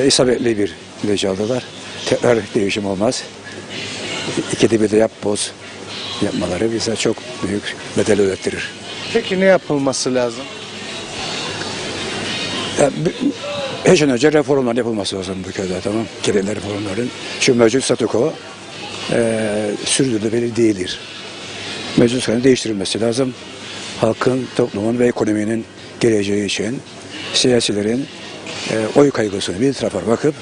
isabetli bir netice aldılar. Tekrar değişim olmaz. İkide bir de yap boz yapmaları bize çok büyük bedel ödettirir. Peki ne yapılması lazım? Her şeyden önce reformlar yapılması lazım bu ülkede, tamam. Gerekli reformların. Şu mevcut statüko sürdürülebilir değildir. Mevcut statükonun değiştirilmesi lazım. Halkın, toplumun ve ekonominin geleceği için siyasilerin oy kaygısını bir tarafa bakıp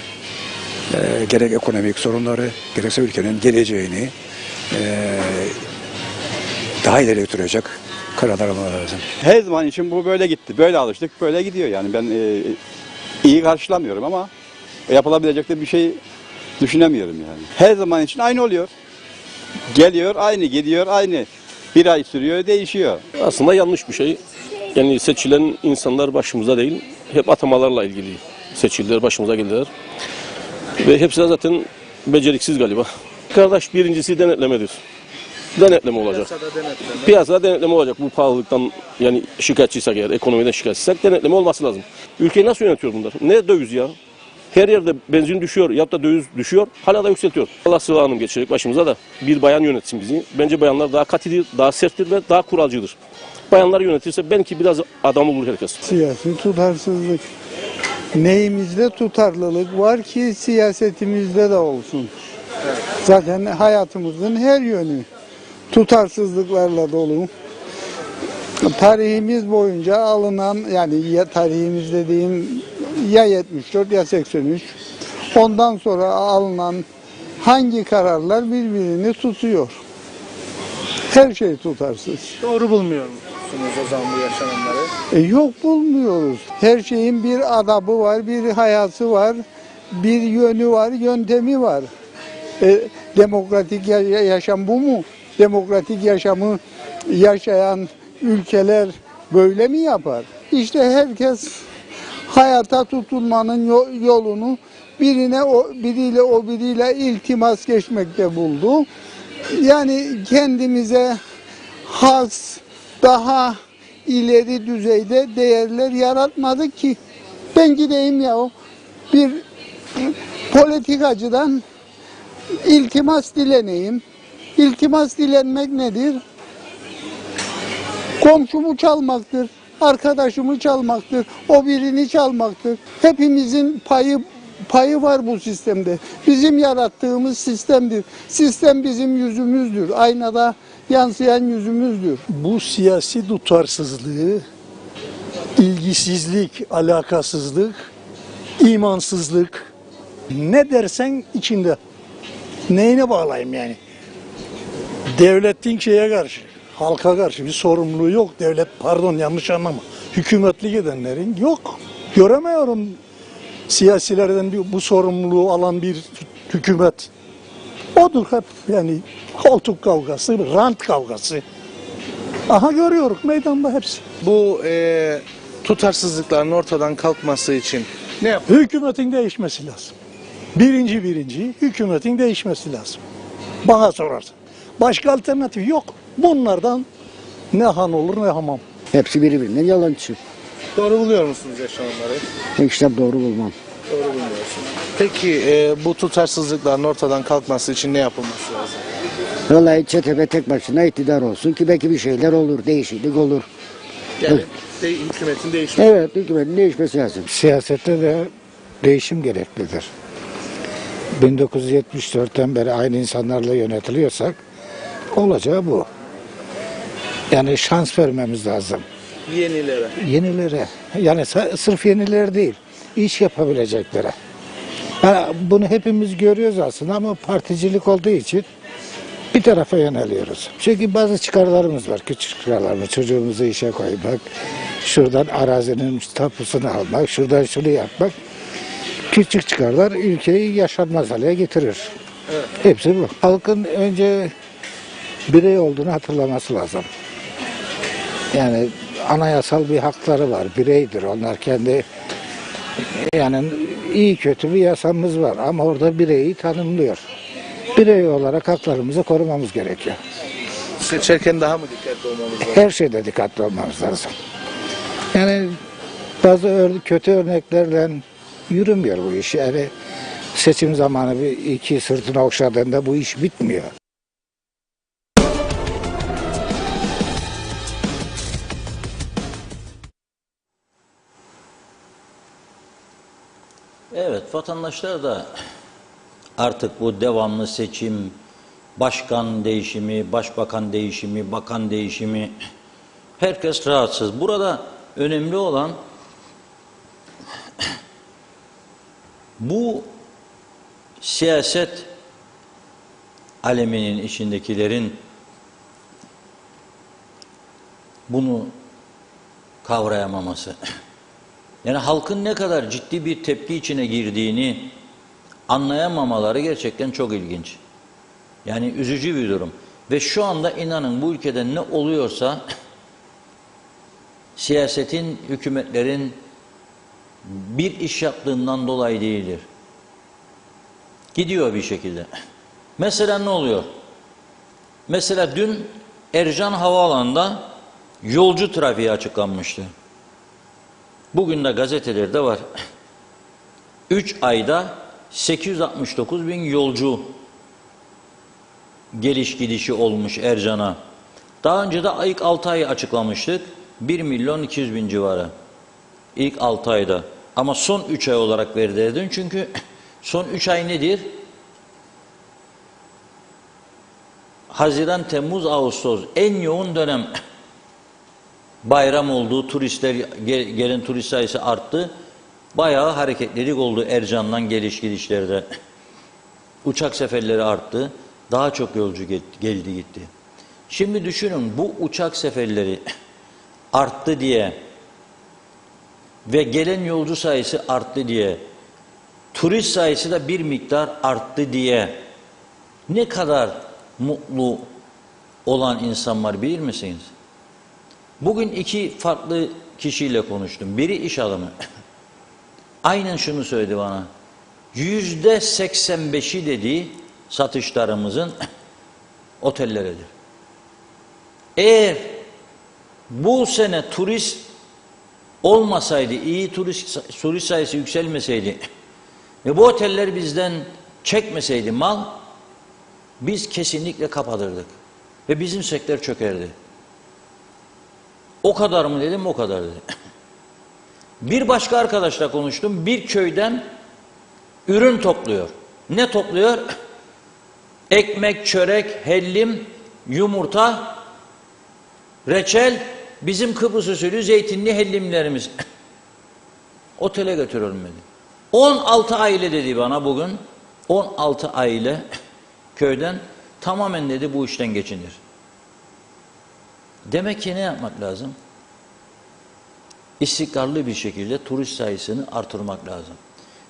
gerek ekonomik sorunları, gerekse ülkenin geleceğini daha ileri götürecek kararlar almaları lazım. Her zaman için bu böyle gitti. Böyle alıştık, böyle gidiyor yani. Ben iyi karşılamıyorum ama yapılabilecek de bir şey düşünemiyorum yani. Her zaman için aynı oluyor. Geliyor aynı, gidiyor aynı. Bir ay sürüyor, değişiyor. Aslında yanlış bir şey. Yani seçilen insanlar başımıza değil, hep atamalarla ilgili seçildiler, başımıza geldiler. Ve hepsi de zaten beceriksiz galiba. Kardeş, birincisi denetlemedir. Denetleme olacak. Piyasada denetleme olacak. Bu pahalılıktan yani şikayetçiysek eğer, ekonomiden şikayetçiysek denetleme olması lazım. Ülkeyi nasıl yönetiyor bunlar? Ne döviz ya? Her yerde benzin düşüyor, ya da döviz düşüyor, hala da yükseltiyor. Allah Sıla Hanım geçecek başımıza da bir bayan yönetsin bizi. Bence bayanlar daha katidir, daha serttir ve daha kuralcıdır. Bayanlar yönetirse belki biraz adam olur herkes. Siyasi tutarsızlık. Neyimizde tutarlılık var ki siyasetimizde de olsun. Zaten hayatımızın her yönü tutarsızlıklarla dolu. Tarihimiz boyunca alınan, yani ya tarihimiz dediğim ya 74 ya 83, ondan sonra alınan hangi kararlar birbirini tutuyor. Her şey tutarsız. Doğru bulmuyor musunuz o zaman bu yaşananları? Yok, bulmuyoruz. Her şeyin bir adabı var, bir hayatı var, bir yönü var, yöntemi var. Demokratik yaşam bu mu? Demokratik yaşamı yaşayan ülkeler böyle mi yapar? İşte herkes hayata tutunmanın yolunu biriyle iltimas geçmekte buldu. Yani kendimize has, daha ileri düzeyde değerler yaratmadık ki. Ben gideyim ya, bir politikacıdan iltimas dileneyim. İltimas dilenmek nedir? Komşumu çalmaktır, arkadaşımı çalmaktır, o birini çalmaktır. Hepimizin payı var bu sistemde. Bizim yarattığımız sistemdir. Sistem bizim yüzümüzdür. Aynada yansıyan yüzümüzdür. Bu siyasi tutarsızlığı, ilgisizlik, alakasızlık, imansızlık, ne dersen içinde. Neyine bağlayayım yani? Devletin şeye karşı, halka karşı bir sorumluluğu yok. Devlet, pardon yanlış anlama, hükümetlik edenlerin yok. Göremiyorum siyasilerden bu sorumluluğu alan bir hükümet. Odur hep yani koltuk kavgası, rant kavgası. Aha görüyoruz meydanda hepsi. Bu tutarsızlıkların ortadan kalkması için ne yap? Hükümetin değişmesi lazım. Birinci hükümetin değişmesi lazım. Bana sorarsan. Başka alternatif yok. Bunlardan ne han olur ne hamam. Hepsi birbirinden yalancı. Doğru buluyor musunuz yaşananları? İşte doğru bulmam. Doğru bulmuyorsun. Peki bu tutarsızlıkların ortadan kalkması için ne yapılması lazım? Vallahi CTP tek başına iktidar olsun ki belki bir şeyler olur, değişiklik olur. Yani hükümetin değişmesi. Evet, hükümetin değişmesi lazım. Siyasette de değişim gereklidir. 1974'ten beri aynı insanlarla yönetiliyorsak olacağı bu. Yani şans vermemiz lazım. Yenilere. Yenilere. Yani sırf yeniler değil, iş yapabileceklere. Yani bunu hepimiz görüyoruz aslında ama particilik olduğu için bir tarafa yöneliyoruz. Çünkü bazı çıkarlarımız var, küçük çıkarlarımız. Çocuğumuzu işe koymak, şuradan arazinin tapusunu almak, şuradan şunu yapmak. Küçük çıkarlar ülkeyi yaşanmaz hale getirir. Evet. Hepsi bu. Halkın önce birey olduğunu hatırlaması lazım. Yani anayasal bir hakları var, bireydir. Onlar kendi yani iyi kötü bir yasamız var ama orada bireyi tanımlıyor. Birey olarak haklarımızı korumamız gerekiyor. Seçerken daha mı dikkatli olmamız lazım? Her şeyde dikkatli olmamız lazım. Yani bazı kötü örneklerle yürümüyor bu iş. Yani seçim zamanı bir iki sırtına okşadığında bu iş bitmiyor. Evet, vatandaşlar da artık bu devamlı seçim, başkan değişimi, başbakan değişimi, bakan değişimi, herkes rahatsız. Burada önemli olan bu siyaset aleminin içindekilerin bunu kavrayamaması. Yani halkın ne kadar ciddi bir tepki içine girdiğini anlayamamaları gerçekten çok ilginç. Yani üzücü bir durum. Ve şu anda inanın bu ülkede ne oluyorsa siyasetin, hükümetlerin bir iş yaptığından dolayı değildir. Gidiyor bir şekilde. Mesela ne oluyor? Mesela dün Ercan Havaalanı'nda yolcu trafiği açıklanmıştı. Bugün de gazetelerde var. 3 ayda 869 bin yolcu geliş gidişi olmuş Ercan'a. Daha önce de ilk 6 ayı açıklamıştık. 1 milyon 200 bin civarı. İlk 6 ayda. Ama son 3 ay olarak verdiler. Çünkü son 3 ay nedir? Haziran, Temmuz, Ağustos en yoğun dönem. Bayram oldu, turistler gelen turist sayısı arttı. Bayağı hareketlilik oldu Ercan'dan geliş gidişlerde. Uçak seferleri arttı. Daha çok yolcu geldi gitti. Şimdi düşünün bu uçak seferleri arttı diye ve gelen yolcu sayısı arttı diye turist sayısı da bir miktar arttı diye ne kadar mutlu olan insan var bilir misiniz? Bugün iki farklı kişiyle konuştum. Biri iş adamı. Aynen şunu söyledi bana. %85'i dediği satışlarımızın otelleridir. Eğer bu sene turist olmasaydı, iyi turist sayısı yükselmeseydi ve bu oteller bizden çekmeseydi mal, biz kesinlikle kapatırdık. Ve bizim sektör çökerdi. O kadar mı dedim, o kadar dedi. Bir başka arkadaşla konuştum. Bir köyden ürün topluyor. Ne topluyor? Ekmek, çörek, hellim, yumurta, reçel, bizim Kıbrıs usulü zeytinli hellimlerimiz. Otele götürüyorum dedi. 16 aile dedi bana bugün. 16 aile köyden tamamen dedi bu işten geçinir. Demek ki ne yapmak lazım? İstikrarlı bir şekilde turist sayısını artırmak lazım.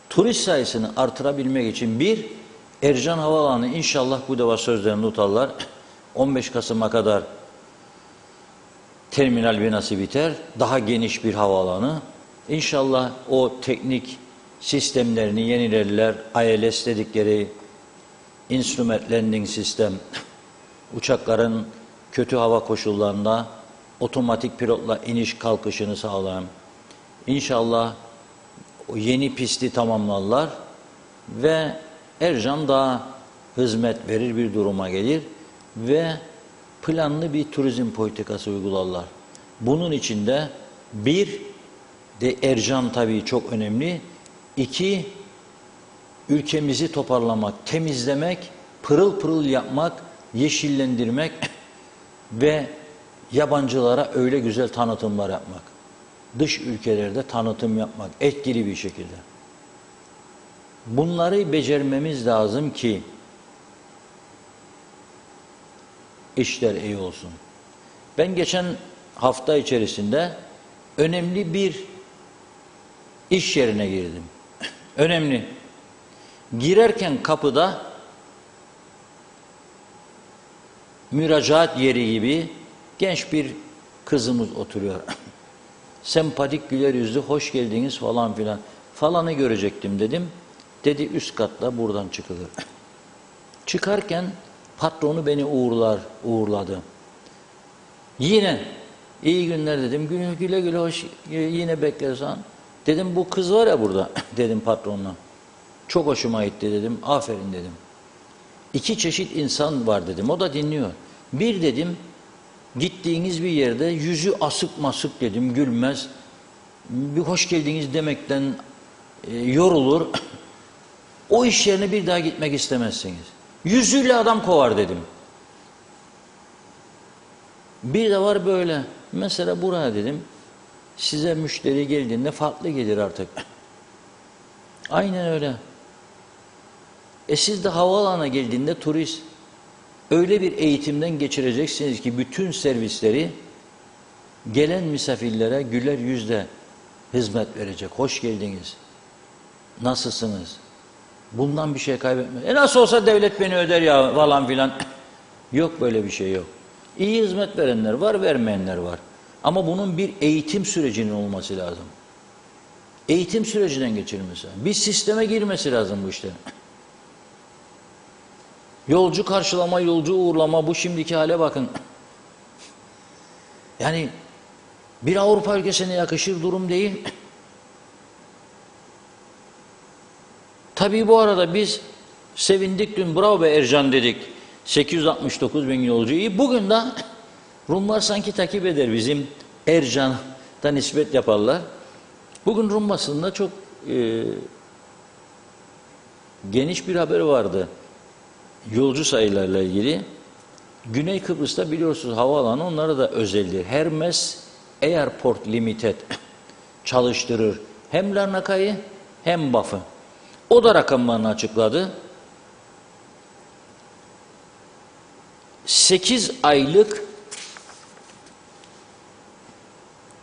Turist sayısını artırabilmek için bir, Ercan Havaalanı inşallah bu defa sözlerini tutarlar. 15 Kasım'a kadar terminal binası biter. Daha geniş bir havaalanı. İnşallah o teknik sistemlerini yenilerler. ILS dedikleri Instrument Landing System, uçakların kötü hava koşullarında otomatik pilotla iniş kalkışını sağlayan. İnşallah o yeni pisti tamamlarlar ve Ercan daha hizmet verir bir duruma gelir ve planlı bir turizm politikası uygularlar. Bunun içinde bir de Ercan tabii çok önemli. İki, ülkemizi toparlamak, temizlemek, pırıl pırıl yapmak, yeşillendirmek ve yabancılara öyle güzel tanıtımlar yapmak. Dış ülkelerde tanıtım yapmak etkili bir şekilde. Bunları becermemiz lazım ki işler iyi olsun. Ben geçen hafta içerisinde önemli bir iş yerine girdim. Önemli. Girerken kapıda müracaat yeri gibi genç bir kızımız oturuyor. Sempatik, güler yüzlü, hoş geldiniz falan filan. Falanı görecektim dedim. Dedi üst katta buradan çıkılır. Çıkarken patronu beni uğurladı. Yine iyi günler dedim. Güle güle hoş, yine beklersen. Dedim bu kız var ya burada dedim patronuna. Çok hoşuma gitti dedim. Aferin dedim. İki çeşit insan var dedim. O da dinliyor. Bir dedim gittiğiniz bir yerde yüzü asık masık dedim. Gülmez. Bir hoş geldiniz demekten yorulur. O iş yerine bir daha gitmek istemezsiniz. Yüzüyle adam kovar dedim. Bir de var böyle. Mesela buraya dedim. Size müşteri geldiğinde farklı gelir artık. Aynen öyle. Siz de havaalanına geldiğinde turist öyle bir eğitimden geçireceksiniz ki bütün servisleri gelen misafirlere güler yüzle hizmet verecek. Hoş geldiniz. Nasılsınız? Bundan bir şey kaybetme. Nasıl olsa devlet beni öder ya falan filan. Yok böyle bir şey yok. İyi hizmet verenler var, vermeyenler var. Ama bunun bir eğitim sürecinin olması lazım. Eğitim sürecinden geçirilmesi lazım. Bir sisteme girmesi lazım bu işlerin. Yolcu karşılama, yolcu uğurlama, bu şimdiki hale bakın. Yani bir Avrupa ülkesine yakışır durum değil. Tabii bu arada biz sevindik dün, bravo be Ercan dedik. 869 bin yolcuyu. Bugün de Rumlar sanki takip eder bizim Ercan'da nispet yaparlar. Bugün Rum basında çok geniş bir haber vardı. Yolcu sayılarla ilgili. Güney Kıbrıs'ta biliyorsunuz havaalanı onlara da özeldir. Hermes Airport Limited çalıştırır. Hem Larnaka'yı hem BAF'ı. O da rakamlarını açıkladı. 8 aylık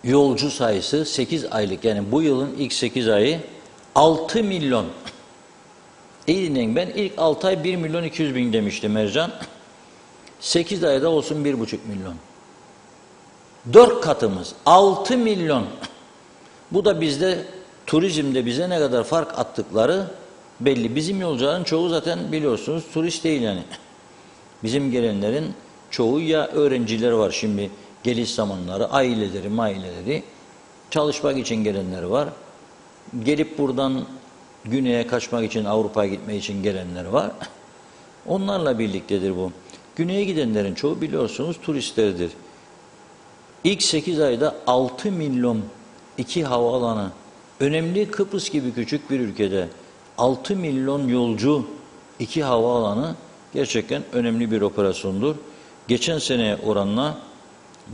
yolcu sayısı 8 aylık yani bu yılın ilk 8 ayı 6 milyon. İyi dinleyin, ben ilk 6 ay 1 milyon 200 bin demiştim Ercan. 8 ayda olsun 1,5 milyon. 4 katımız 6 milyon. Bu da bizde turizmde bize ne kadar fark attıkları belli. Bizim yolcuların çoğu zaten biliyorsunuz turist değil yani. Bizim gelenlerin çoğu ya öğrenciler var şimdi geliş zamanları, aileleri çalışmak için gelenler var. Gelip buradan güneye kaçmak için, Avrupa'ya gitmek için gelenler var. Onlarla birliktedir bu. Güneye gidenlerin çoğu biliyorsunuz turistlerdir. İlk 8 ayda 6 milyon 2 havaalanı, önemli Kıbrıs gibi küçük bir ülkede 6 milyon yolcu 2 havaalanı gerçekten önemli bir operasyondur. Geçen seneye oranla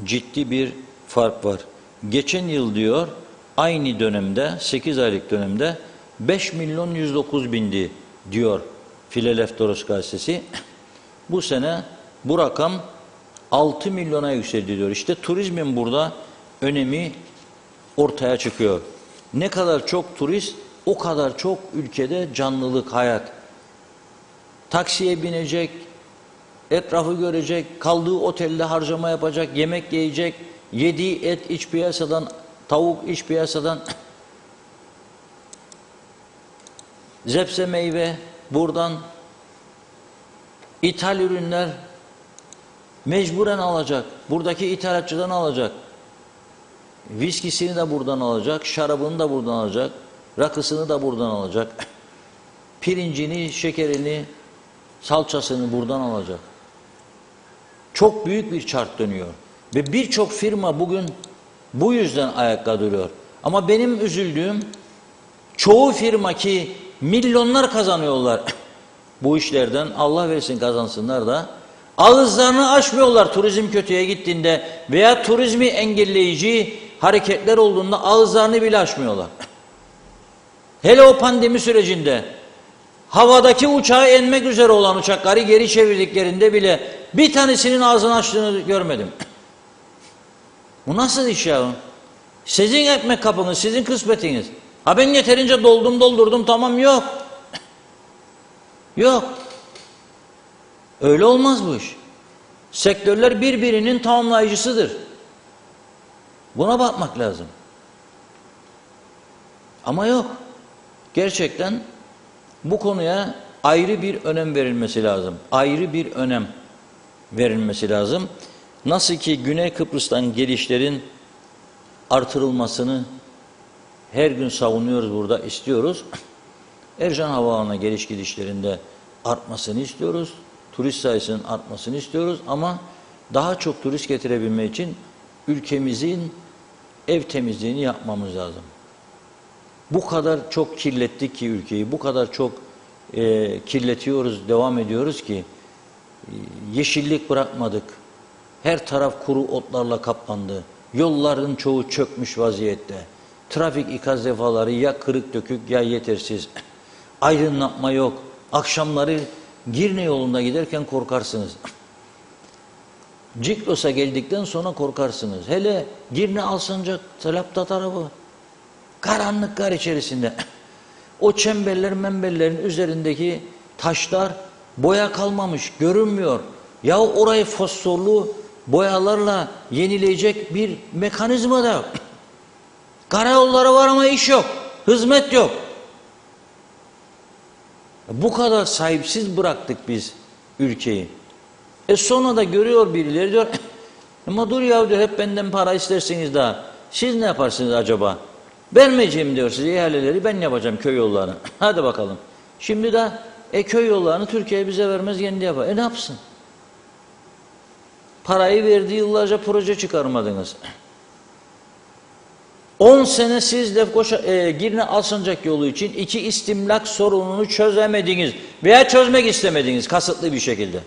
ciddi bir fark var. Geçen yıl diyor aynı dönemde 8 aylık dönemde 5 milyon 109 bindi diyor Fileleftoros gazetesi. Bu sene bu rakam 6 milyona yükseldi diyor. İşte turizmin burada önemi ortaya çıkıyor. Ne kadar çok turist o kadar çok ülkede canlılık, hayat. taksiye binecek, etrafı görecek, kaldığı otelde harcama yapacak, yemek yiyecek, yediği et iç piyasadan, tavuk iç piyasadan, zepse meyve buradan, ithal ürünler mecburen alacak, buradaki ithalatçıdan alacak, viskisini de buradan alacak, şarabını da buradan alacak, rakısını da buradan alacak, pirincini, şekerini, salçasını buradan alacak. Çok büyük bir çark dönüyor. Ve birçok firma bugün bu yüzden ayakta duruyor. Ama benim üzüldüğüm çoğu firma ki milyonlar kazanıyorlar bu işlerden, Allah versin kazansınlar da, ağızlarını açmıyorlar turizm kötüye gittiğinde veya turizmi engelleyici hareketler olduğunda ağızlarını bile açmıyorlar. Hele o pandemi sürecinde havadaki uçağa inmek üzere olan uçakları geri çevirdiklerinde bile bir tanesinin ağzını açtığını görmedim. Bu nasıl iş ya? Sizin ekmek kapınız, sizin kısmetiniz. Ha ben yeterince doldurdum tamam, yok. Yok. Öyle olmaz bu iş. Sektörler birbirinin tamamlayıcısıdır. Buna bakmak lazım. Ama yok. Gerçekten bu konuya ayrı bir önem verilmesi lazım. Ayrı bir önem verilmesi lazım. Nasıl ki Güney Kıbrıs'tan gelişlerin artırılmasını her gün savunuyoruz burada, istiyoruz. Ercan Havaalanı'na geliş gidişlerinde artmasını istiyoruz. Turist sayısının artmasını istiyoruz ama daha çok turist getirebilmek için ülkemizin ev temizliğini yapmamız lazım. Bu kadar çok kirlettik ki ülkeyi, bu kadar çok kirletiyoruz, devam ediyoruz ki yeşillik bırakmadık. Her taraf kuru otlarla kaplandı. Yolların çoğu çökmüş vaziyette. Trafik ikaz levhaları ya kırık dökük ya yetersiz. Aydınlatma yok. Akşamları Girne yolunda giderken korkarsınız. Ciklos'a geldikten sonra korkarsınız. Hele Girne Alsancak Selapta tarafı. Karanlık kar içerisinde. O çemberler memberlerin üzerindeki taşlar boya kalmamış, görünmüyor. Ya orayı fosforlu boyalarla yenileyecek bir mekanizma da yok. Karayolları var ama iş yok. Hizmet yok. Bu kadar sahipsiz bıraktık biz ülkeyi. Sonra da görüyor birileri, diyor ama dur ya diyor, hep benden para istersiniz daha. Siz ne yaparsınız acaba? Vermeyeceğim diyor size ihaleleri, ben yapacağım köy yollarını. Hadi bakalım. Şimdi de köy yollarını Türkiye bize vermez, kendi yapar. Ne yapsın? Parayı verdiği yıllarca proje çıkarmadınız. 10 sene siz Lefkoşa, Girne Alsancak yolu için 2 istimlak sorununu çözemediniz veya çözmek istemediniz kasıtlı bir şekilde.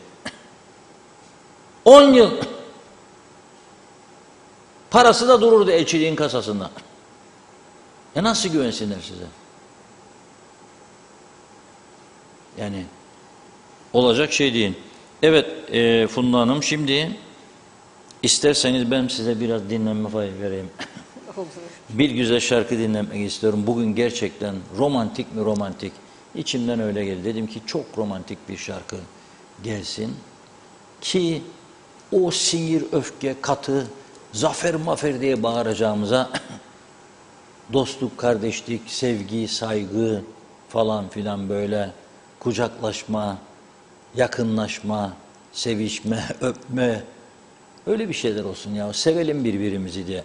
10 yıl parası da dururdu elçiliğin kasasında. Nasıl güvensinler size? Yani olacak şey değil. Evet Funda Hanım, şimdi isterseniz ben size biraz dinlenme payı vereyim. Bir güzel şarkı dinlemek istiyorum. Bugün gerçekten romantik mi romantik? İçimden öyle geldi. Dedim ki çok romantik bir şarkı gelsin. Ki o sinir, öfke, katı, zafer mafer diye bağıracağımıza dostluk, kardeşlik, sevgi, saygı falan filan böyle kucaklaşma, yakınlaşma, sevişme, öpme, öyle bir şeyler olsun ya. Sevelim birbirimizi diye.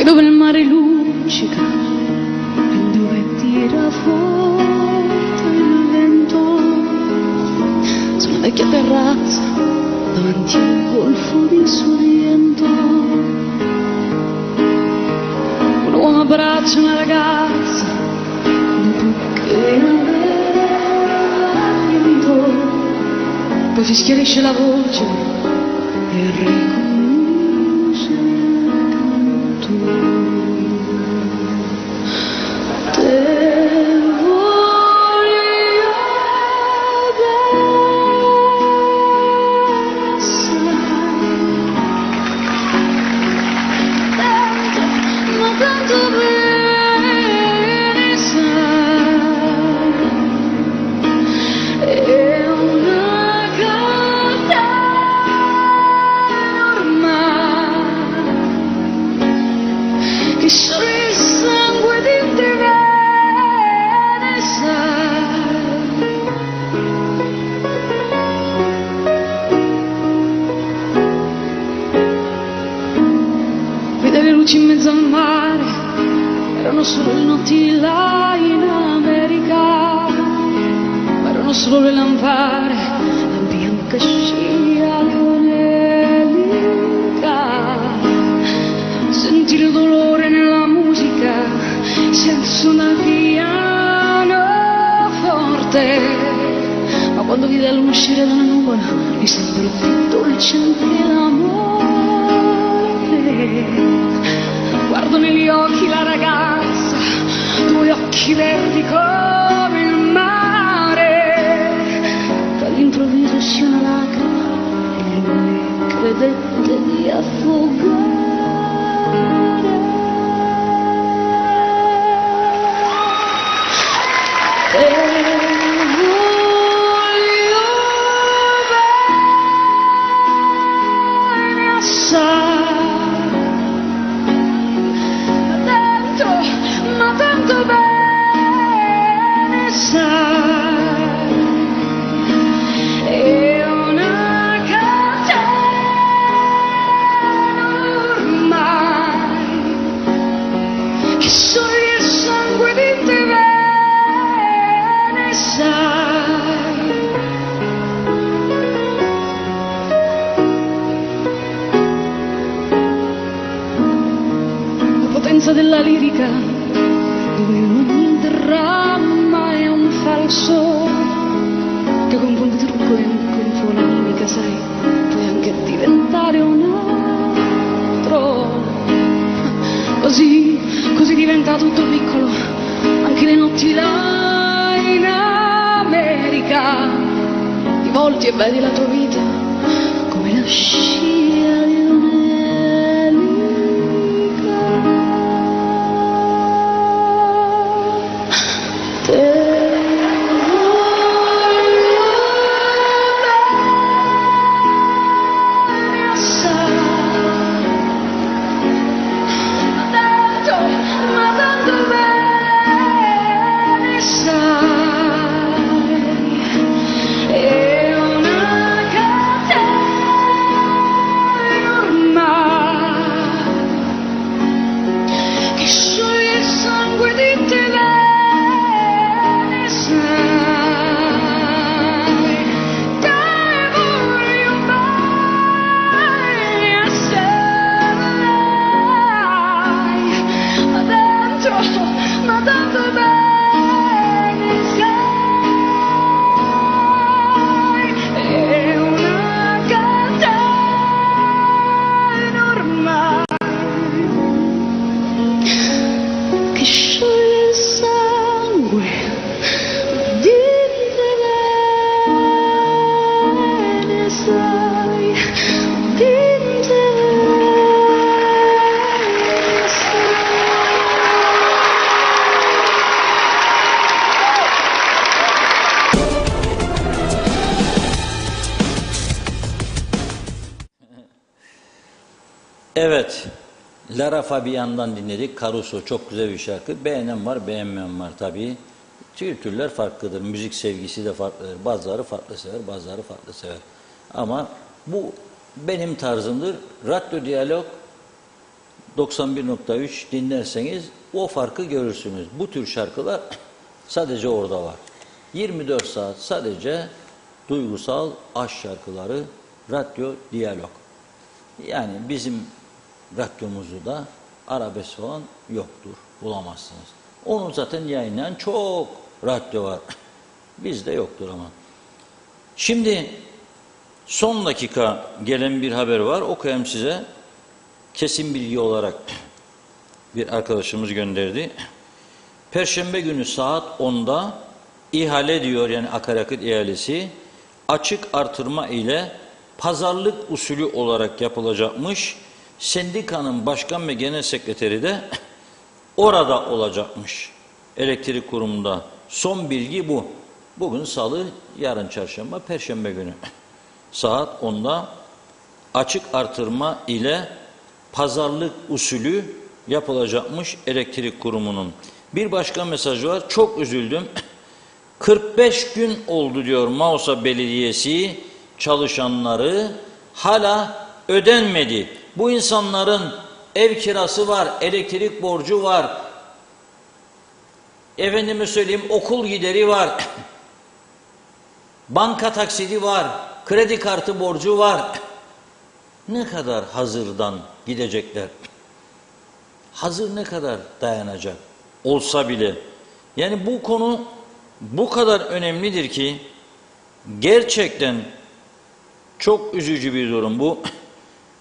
Dove il mare luccica, dove tira forte il vento, su una vecchia terrazza davanti al golfo di Sorrento. Un uomo abbraccia una ragazza dopo che aveva vinto, poi fischiarisce la voce e ricomincia il canto. notti là in America, ma erano solo le lampade, la bianca scia l'onelica. Senti il dolore nella musica, senza una pianoforte, ma quando vide la luna uscire dalla nuvola mi sembrò più dolce anche l'amore. Guardo negli occhi la ragazza, due occhi verdi come il mare, all'improvviso si una lacrima e lui credette di affogare. Ma tanto bene sai, è una catena ormai che soglia il sangue di te bene sai. La potenza della lirica, dove ogni dramma è un falso, che con buon trucco e con buona mimica, sai, puoi anche diventare un altro. Così diventa tutto piccolo, anche le notti là in America. Ti volti e vedi la tua vita come la scia di Evet, Lara Fabian'dan dinledik. Caruso çok güzel bir şarkı. Beğenen var, beğenmeyen var tabii. Türler farklıdır. Müzik sevgisi de farklıdır. Bazıları farklı sever, bazıları farklı sever. Ama bu benim tarzımdır. Radyo Diyalog 91.3 dinlerseniz o farkı görürsünüz. Bu tür şarkılar sadece orada var. 24 saat sadece duygusal aşk şarkıları Radyo Diyalog. Yani bizim radyomuzda arabesk falan yoktur, bulamazsınız. Onu zaten yayınlayan çok radyo var. Bizde yoktur ama. Şimdi son dakika gelen bir haber var. Okuyayım size. Kesin bilgi olarak bir arkadaşımız gönderdi. Perşembe günü saat 10'da ihale diyor, yani akaryakıt ihalesi açık artırma ile pazarlık usulü olarak yapılacakmış. Sendikanın başkan ve genel sekreteri de orada olacakmış. Elektrik kurumunda. Son bilgi bu. Bugün salı, yarın çarşamba, perşembe günü. Saat 10'da açık artırma ile pazarlık usulü yapılacakmış elektrik kurumunun. Bir başka mesaj var. Çok üzüldüm. 45 gün oldu diyor Mausa Belediyesi çalışanları hala ödenmedi. Bu insanların ev kirası var, elektrik borcu var, efendime söyleyeyim okul gideri var, banka taksidi var, kredi kartı borcu var. Ne kadar hazırdan gidecekler? Hazır ne kadar dayanacak? Olsa bile. Yani bu konu bu kadar önemlidir ki gerçekten çok üzücü bir durum bu.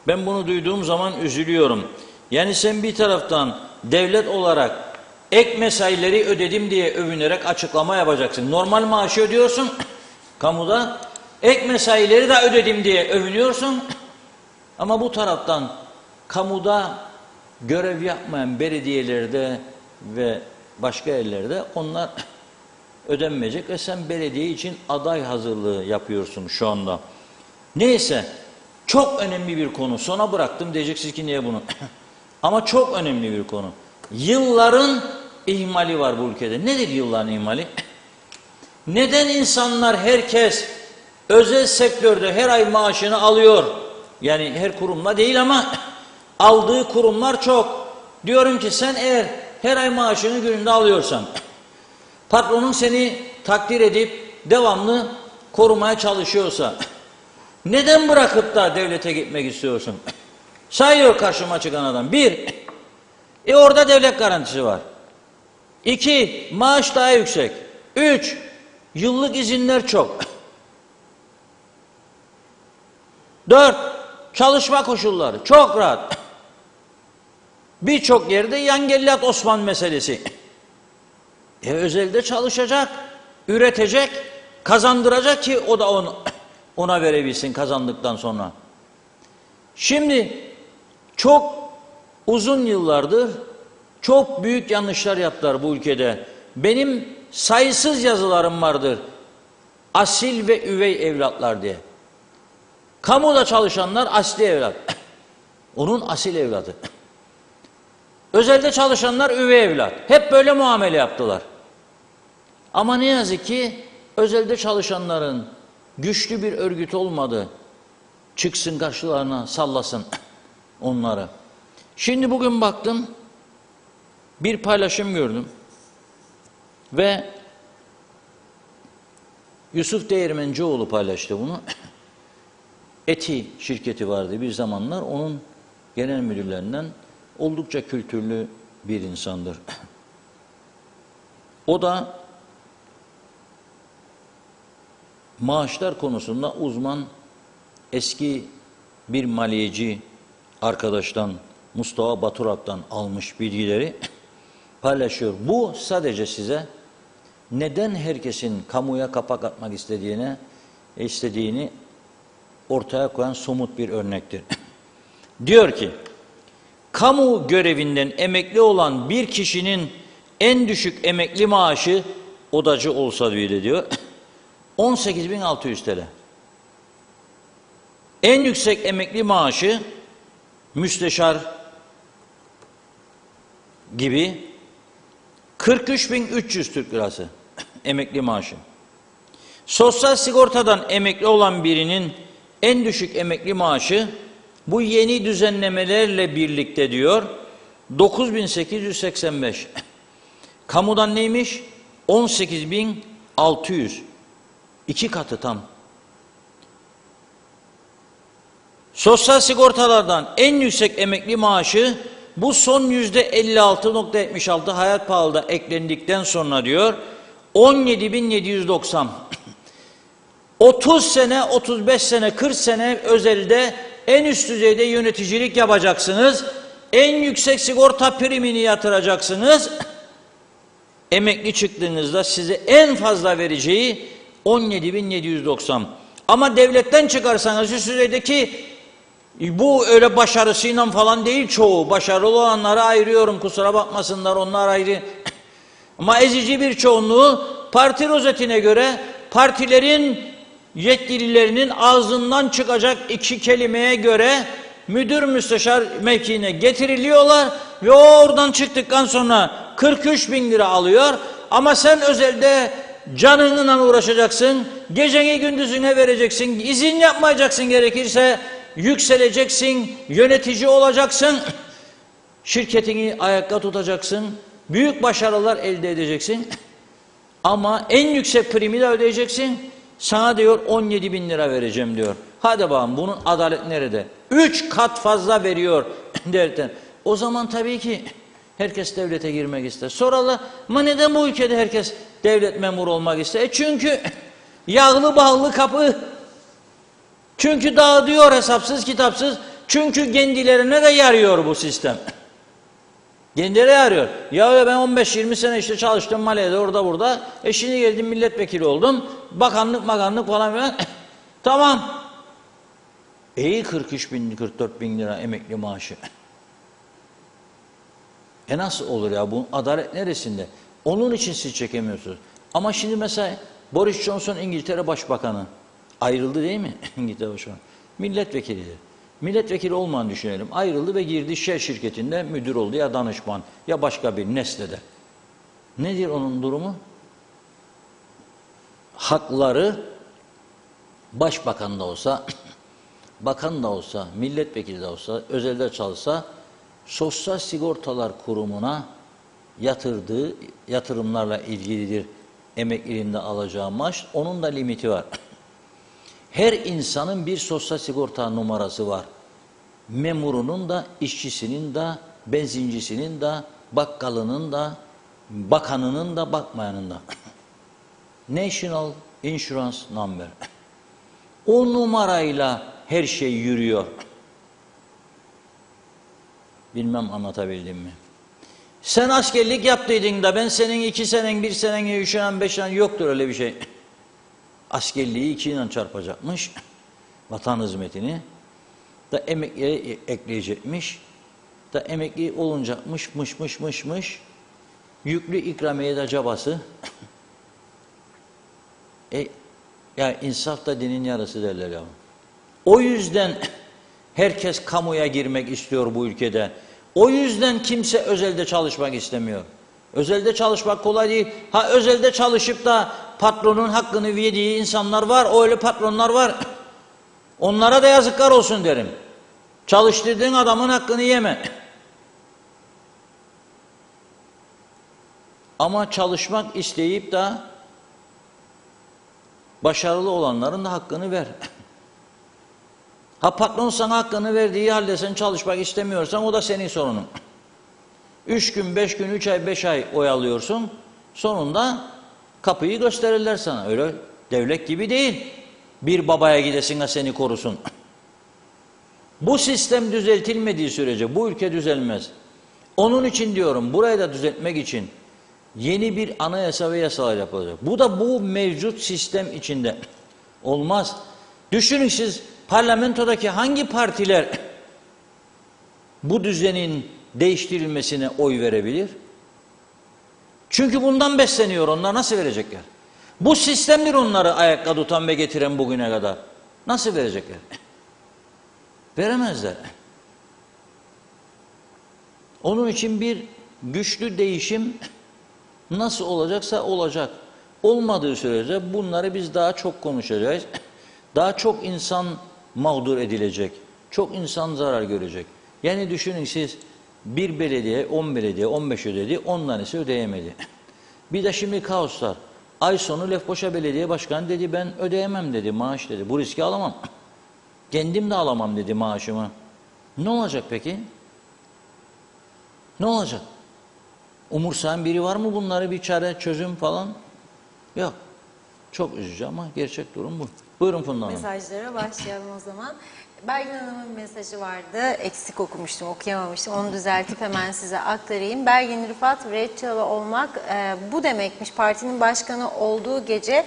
Ben bunu duyduğum zaman üzülüyorum. Yani sen bir taraftan devlet olarak ek mesaileri ödedim diye övünerek açıklama yapacaksın. Normal maaşı ödüyorsun kamuda, ek mesaileri de ödedim diye övünüyorsun. Ama bu taraftan kamuda görev yapmayan belediyelerde ve başka yerlerde onlar ödenmeyecek ve sen belediye için aday hazırlığı yapıyorsun şu anda. Neyse, çok önemli bir konu. Sona bıraktım, diyeceksiniz ki niye bunu? Ama çok önemli bir konu. Yılların ihmali var bu ülkede. Nedir yılların ihmali? Neden insanlar, herkes özel sektörde her ay maaşını alıyor? Yani her kurumla değil ama aldığı kurumlar çok. Diyorum ki sen eğer her ay maaşını gününde alıyorsan, patronun seni takdir edip devamlı korumaya çalışıyorsa, neden bırakıp da devlete gitmek istiyorsun? Sayıyor karşıma çıkan adam. 1, orada devlet garantisi var. 2, maaş daha yüksek. 3, yıllık izinler çok. 4, çalışma koşulları çok rahat. Birçok yerde Yangellat Osman meselesi. Özelde çalışacak, üretecek, kazandıracak ki o da ona verebilsin kazandıktan sonra. Şimdi çok uzun yıllardır çok büyük yanlışlar yaptılar bu ülkede. Benim sayısız yazılarım vardır. Asil ve üvey evlatlar diye. Kamuda çalışanlar asli evlat. Onun asil evladı. Özelde çalışanlar üvey evlat. Hep böyle muamele yaptılar. Ama ne yazık ki özelde çalışanların güçlü bir örgüt olmadı. Çıksın karşılarına sallasın onları. Şimdi bugün baktım, bir paylaşım gördüm. Ve Yusuf Değirmencioğlu paylaştı bunu. Eti şirketi vardı bir zamanlar. Onun genel müdürlerinden oldukça kültürlü bir insandır. O da maaşlar konusunda uzman eski bir maliyeci arkadaştan, Mustafa Baturak'tan almış bilgileri paylaşıyor. Bu sadece size neden herkesin kamuya kapak atmak istediğini ortaya koyan somut bir örnektir. Diyor ki, kamu görevinden emekli olan bir kişinin en düşük emekli maaşı odacı olsa bile diyor 18.600 TL. En yüksek emekli maaşı müsteşar gibi 43.300 Türk lirası emekli maaşı. Sosyal sigortadan emekli olan birinin en düşük emekli maaşı bu yeni düzenlemelerle birlikte diyor 9.885. Kamudan neymiş? 18.600. 2 katı tam. Sosyal sigortalardan en yüksek emekli maaşı bu son %56.76 hayat pahalı da eklendikten sonra diyor 17.790. 30 sene, 35 sene, 40 sene özelde en üst düzeyde yöneticilik yapacaksınız. En yüksek sigorta primini yatıracaksınız. Emekli çıktığınızda size en fazla vereceği 17.790. Ama devletten çıkarsanız üst düzeydeki bu öyle başarısıyla falan değil çoğu. Başarılı olanları ayırıyorum, kusura bakmasınlar, onlar ayrı. Ama ezici bir çoğunluğu parti rozetine göre partilerin yetkililerinin ağzından çıkacak 2 kelimeye göre müdür müsteşar mevkiine getiriliyorlar ve oradan çıktıktan sonra 43.000 lira alıyor. Ama sen özelde canınla uğraşacaksın, geceni gündüzüne vereceksin, izin yapmayacaksın, gerekirse yükseleceksin, yönetici olacaksın, şirketini ayakta tutacaksın, Büyük başarılar elde edeceksin. Ama en yüksek primi de ödeyeceksin. Sana diyor 17 bin lira vereceğim diyor. Hadi bakalım bunun adalet nerede? 3 kat fazla veriyor devletten. O zaman tabii ki herkes devlete girmek ister. Sorarlar ama neden bu ülkede herkes devlet memuru olmak ister? Çünkü yağlı bağlı kapı. Çünkü dağıtıyor hesapsız kitapsız. Çünkü kendilerine de yarıyor bu sistem. Kendileri yarıyor. Ya ben 15-20 sene işte çalıştım Maliye'de orada burada. Şimdi geldim milletvekili oldum. Bakanlık falan filan. Tamam. İyi 43 bin 44 bin lira emekli maaşı. Nasıl olur ya bu adalet neresinde? Onun için siz çekemiyorsunuz. Ama şimdi mesela Boris Johnson İngiltere Başbakanı ayrıldı değil mi? İngiltere Başbakanı. Milletvekilidir. Milletvekili olmayan düşünelim. Ayrıldı ve girdi Shell şirketinde müdür oldu ya danışman ya başka bir Nestle'de. Nedir onun durumu? Hakları başbakan da olsa, bakan da olsa, milletvekili de olsa, özelde çalışsa Sosyal Sigortalar Kurumu'na yatırdığı yatırımlarla ilgilidir emekliliğinde alacağı maaş. Onun da limiti var. Her insanın bir sosyal sigorta numarası var. Memurunun da, işçisinin de, benzincisinin de, bakkalının da, bakanının da, bakmayanın da. National Insurance Number. O numarayla her şey yürüyor. Bilmem anlatabildim mi? Sen askerlik yaptıydın da ben senin 2 senen, 1 senen, 3 senen, 5 senen yoktur öyle bir şey. Askerliği 2 ile çarpacakmış. Vatan hizmetini. Da emekliye ekleyecekmiş. Da emekli olunacakmış. Mış. Yüklü ikramiye de cabası. Ya insaf da dinin yarısı derler ya. O yüzden herkes kamuya girmek istiyor bu ülkede. O yüzden kimse özelde çalışmak istemiyor. Özelde çalışmak kolay değil. Ha özelde çalışıp da patronun hakkını yediği insanlar var. Öyle patronlar var. Onlara da yazıklar olsun derim. Çalıştırdığın adamın hakkını yeme. Ama çalışmak isteyip de başarılı olanların da hakkını ver. Ha patron sana hakkını verdiği halde sen çalışmak istemiyorsan o da senin sorunun. 3 gün, 5 gün, 3 ay, 5 ay oyalıyorsun. Sonunda kapıyı gösterirler sana. Öyle devlet gibi değil. Bir babaya gidesin de seni korusun. Bu sistem düzeltilmediği sürece bu ülke düzelmez. Onun için diyorum burayı da düzeltmek için yeni bir anayasa ve yasalar yapılacak. Bu da bu mevcut sistem içinde olmaz. Düşünün siz parlamentodaki hangi partiler bu düzenin değiştirilmesine oy verebilir? Çünkü bundan besleniyor onlar. Nasıl verecekler? Bu sistemdir onları ayakta tutan ve getiren bugüne kadar. Nasıl verecekler? Veremezler. Onun için bir güçlü değişim nasıl olacaksa olacak. Olmadığı sürece bunları biz daha çok konuşacağız. Daha çok insan mağdur edilecek. Çok insan zarar görecek. Yani düşünün siz bir belediye, 10 belediye, 15 ödedi, 10 tanesi ödeyemedi. Bir de şimdi kaoslar. Ay sonu Lefkoşa Belediye Başkanı dedi ben ödeyemem dedi maaş dedi. Bu riski alamam. Kendim de alamam dedi maaşımı. Ne olacak peki? Ne olacak? Umursayan biri var mı bunları bir çare çözüm falan? Yok. Çok üzücü ama gerçek durum bu. Buyurun Funda Hanım. Mesajlara başlayalım o zaman. Belgin Hanım'ın mesajı vardı. Eksik okumuştum, okuyamamıştım. Onu düzeltip hemen size aktarayım. Belgin Rıfat, Viretçalı olmak bu demekmiş. Partinin başkanı olduğu gece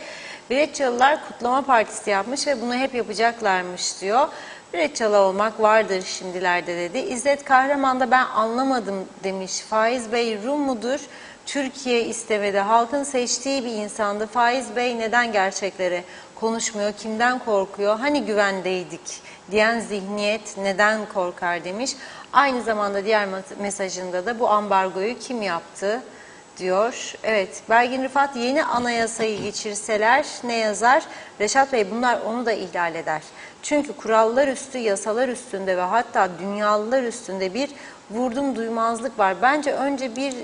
Viretçalılar kutlama partisi yapmış ve bunu hep yapacaklarmış diyor. Viretçalı olmak vardır şimdilerde dedi. İzzet Kahraman da ben anlamadım demiş. Faiz Bey Rum mudur? Türkiye istemedi. Halkın seçtiği bir insandı. Faiz Bey neden gerçekleri konuşmuyor? Kimden korkuyor? Hani güvendeydik diyen zihniyet neden korkar demiş. Aynı zamanda diğer mesajında da bu ambargoyu kim yaptı diyor. Evet, Belgin Rıfat yeni anayasayı geçirseler ne yazar? Reşat Bey bunlar onu da ihlal eder. Çünkü kurallar üstü, yasalar üstünde ve hatta dünyalılar üstünde bir vurdum duymazlık var. Bence önce bir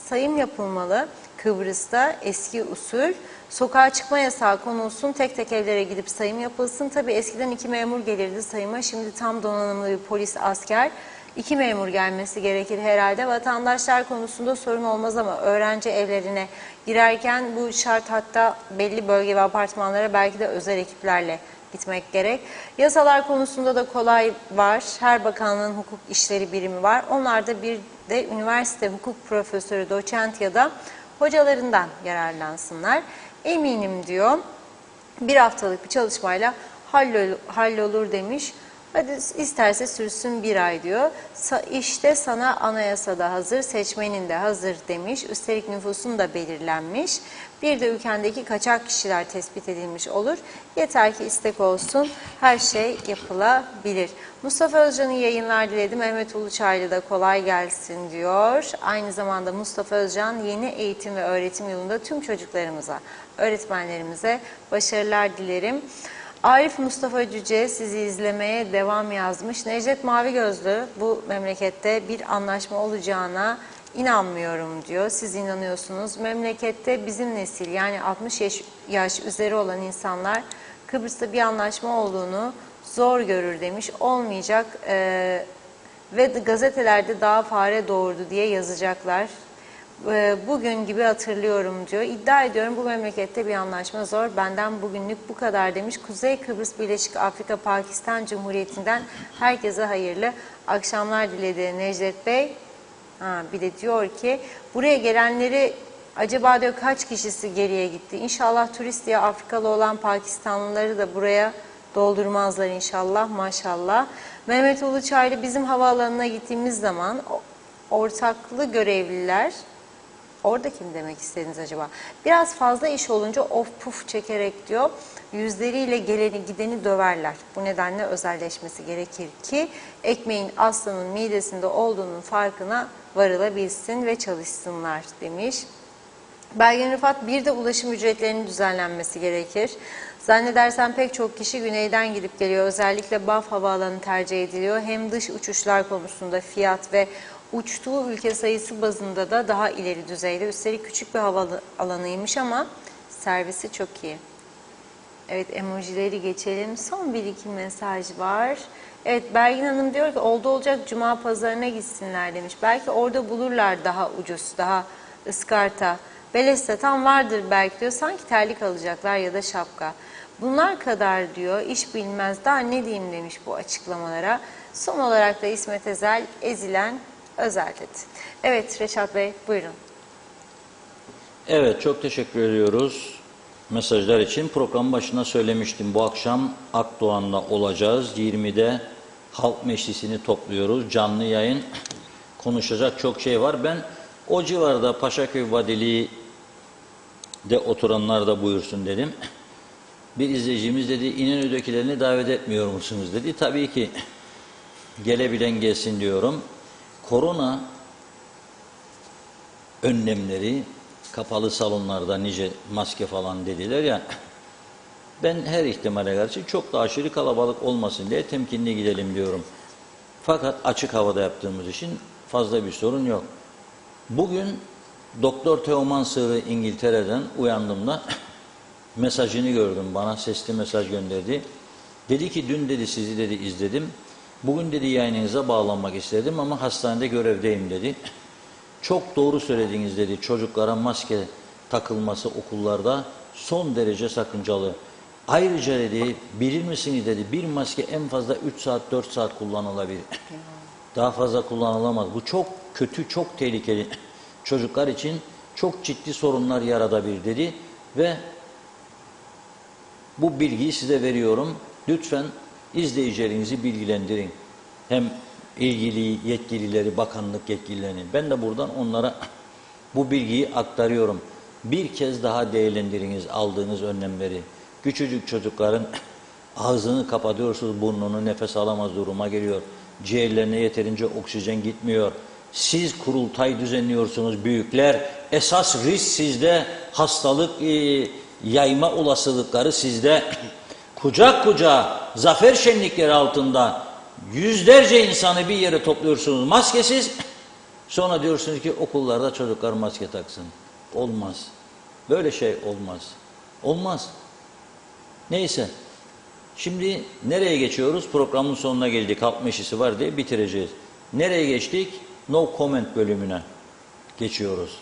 sayım yapılmalı. Kıbrıs'ta eski usul. Sokağa çıkma yasağı konulsun, tek tek evlere gidip sayım yapılsın. Tabii eskiden 2 memur gelirdi sayıma, şimdi tam donanımlı bir polis, asker. 2 memur gelmesi gerekir herhalde. Vatandaşlar konusunda sorun olmaz ama öğrenci evlerine girerken bu şart, hatta belli bölge ve apartmanlara belki de özel ekiplerle gitmek gerek. Yasalar konusunda da kolay var. Her bakanlığın hukuk işleri birimi var. Onlarda bir de üniversite hukuk profesörü, doçent ya da hocalarından yararlansınlar. Eminim diyor, bir haftalık bir çalışmayla hallolur demiş. Hadi isterse sürsün 1 ay diyor. İşte sana anayasada hazır, seçmenin de hazır demiş. Üstelik nüfusun da belirlenmiş. Bir de ülkendeki kaçak kişiler tespit edilmiş olur. Yeter ki istek olsun, her şey yapılabilir. Mustafa Özcan'ın yayınlar diledi. Mehmet Uluçaylı da kolay gelsin diyor. Aynı zamanda Mustafa Özcan yeni eğitim ve öğretim yolunda tüm çocuklarımıza, öğretmenlerimize başarılar dilerim. Arif Mustafa Cüce sizi izlemeye devam yazmış. Necdet Mavigözlü, bu memlekette bir anlaşma olacağına inanmıyorum diyor. Siz inanıyorsunuz. Memlekette bizim nesil, yani 60 yaş üzeri olan insanlar Kıbrıs'ta bir anlaşma olduğunu zor görür demiş. Olmayacak ve gazetelerde daha fare doğurdu diye yazacaklar. Bugün gibi hatırlıyorum diyor. İddia ediyorum bu memlekette bir anlaşma zor. Benden bugünlük bu kadar demiş. Kuzey Kıbrıs Birleşik Afrika Pakistan Cumhuriyeti'nden herkese hayırlı akşamlar diledi Necdet Bey. Bir de diyor ki buraya gelenleri acaba diyor kaç kişisi geriye gitti? İnşallah turist diye Afrikalı olan Pakistanlıları da buraya doldurmazlar inşallah, maşallah. Mehmet Uluçaylı, bizim havaalanına gittiğimiz zaman ortaklı görevliler, orada kim demek istediniz acaba? Biraz fazla iş olunca of puf çekerek diyor, yüzleriyle geleni gideni döverler. Bu nedenle özelleşmesi gerekir ki ekmeğin aslanın midesinde olduğunun farkına varılabilsin ve çalışsınlar demiş. Belgin Rıfat, bir de ulaşım ücretlerinin düzenlenmesi gerekir. Zannedersem pek çok kişi güneyden gidip geliyor. Özellikle BAF havaalanı tercih ediliyor. Hem dış uçuşlar konusunda fiyat ve uçtuğu ülke sayısı bazında da daha ileri düzeyde. Üstelik küçük bir havaalanıymış ama servisi çok iyi. Evet, emojileri geçelim. Son bir iki mesaj var. Evet, Belgin Hanım diyor ki oldu olacak cuma pazarına gitsinler demiş. Belki orada bulurlar daha ucuz, daha ıskarta. Beleş'te tam vardır belki diyor. Sanki terlik alacaklar ya da şapka. Bunlar kadar diyor iş bilmez, daha ne diyeyim demiş bu açıklamalara. Son olarak da İsmet Ezel ezilen özel dedi. Evet Reşat Bey buyurun. Evet, çok teşekkür ediyoruz mesajlar için. Programın başına söylemiştim, bu akşam Akdoğan'da olacağız. 20'de Halk Meclisi'ni topluyoruz. Canlı yayın, konuşacak çok şey var. Ben o civarda Paşaköy Vadili'de oturanlar da buyursun dedim. Bir izleyicimiz dedi, İnönü'dekilerini davet etmiyor musunuz dedi. Tabii ki gelebilen gelsin diyorum. Korona önlemleri, kapalı salonlarda nice maske falan dediler ya, ben her ihtimale karşı çok da aşırı kalabalık olmasın diye temkinli gidelim diyorum. Fakat açık havada yaptığımız için fazla bir sorun yok. Bugün Doktor Teoman Sığırı İngiltere'den uyandığımda mesajını gördüm, bana sesli mesaj gönderdi. Dedi ki dün dedi sizi dedi izledim. Bugün dedi yayınınıza bağlanmak istedim ama hastanede görevdeyim dedi. Çok doğru söylediğiniz dedi. Çocuklara maske takılması okullarda son derece sakıncalı. Ayrıca dedi bilir misiniz dedi bir maske en fazla 3 saat 4 saat kullanılabilir. Daha fazla kullanılamaz. Bu çok kötü, çok tehlikeli. Çocuklar için çok ciddi sorunlar yaratabilir dedi ve bu bilgiyi size veriyorum. Lütfen izleyicilerinizi bilgilendirin. Hem ilgili yetkilileri, bakanlık yetkililerini. Ben de buradan onlara bu bilgiyi aktarıyorum. Bir kez daha değerlendiriniz aldığınız önlemleri. Küçücük çocukların ağzını kapatıyorsunuz, burnunu nefes alamaz duruma geliyor. Ciğerlerine yeterince oksijen gitmiyor. Siz kurultay düzenliyorsunuz büyükler. Esas risk sizde, hastalık yayma olasılıkları sizde. Kucak kucağa zafer şenlikleri altında yüzlerce insanı bir yere topluyorsunuz maskesiz. Sonra diyorsunuz ki okullarda çocuklar maske taksın. Olmaz. Böyle şey olmaz. Olmaz. Neyse. Şimdi nereye geçiyoruz? Programın sonuna geldik. Halk Meclisi var diye bitireceğiz. Nereye geçtik? No comment bölümüne geçiyoruz.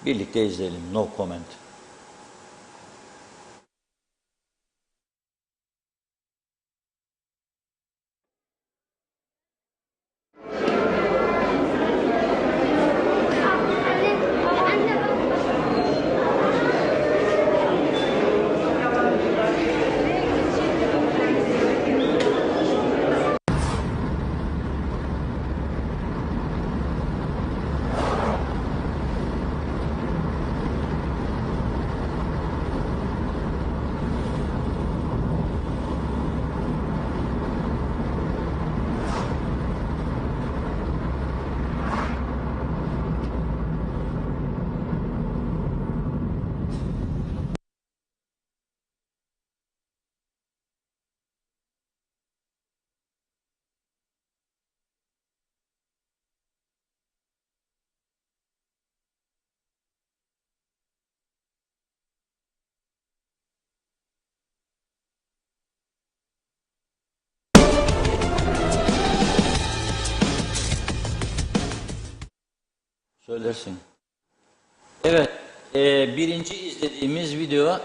Birlikte izleyelim. No comment. Söylersin. Evet, birinci izlediğimiz video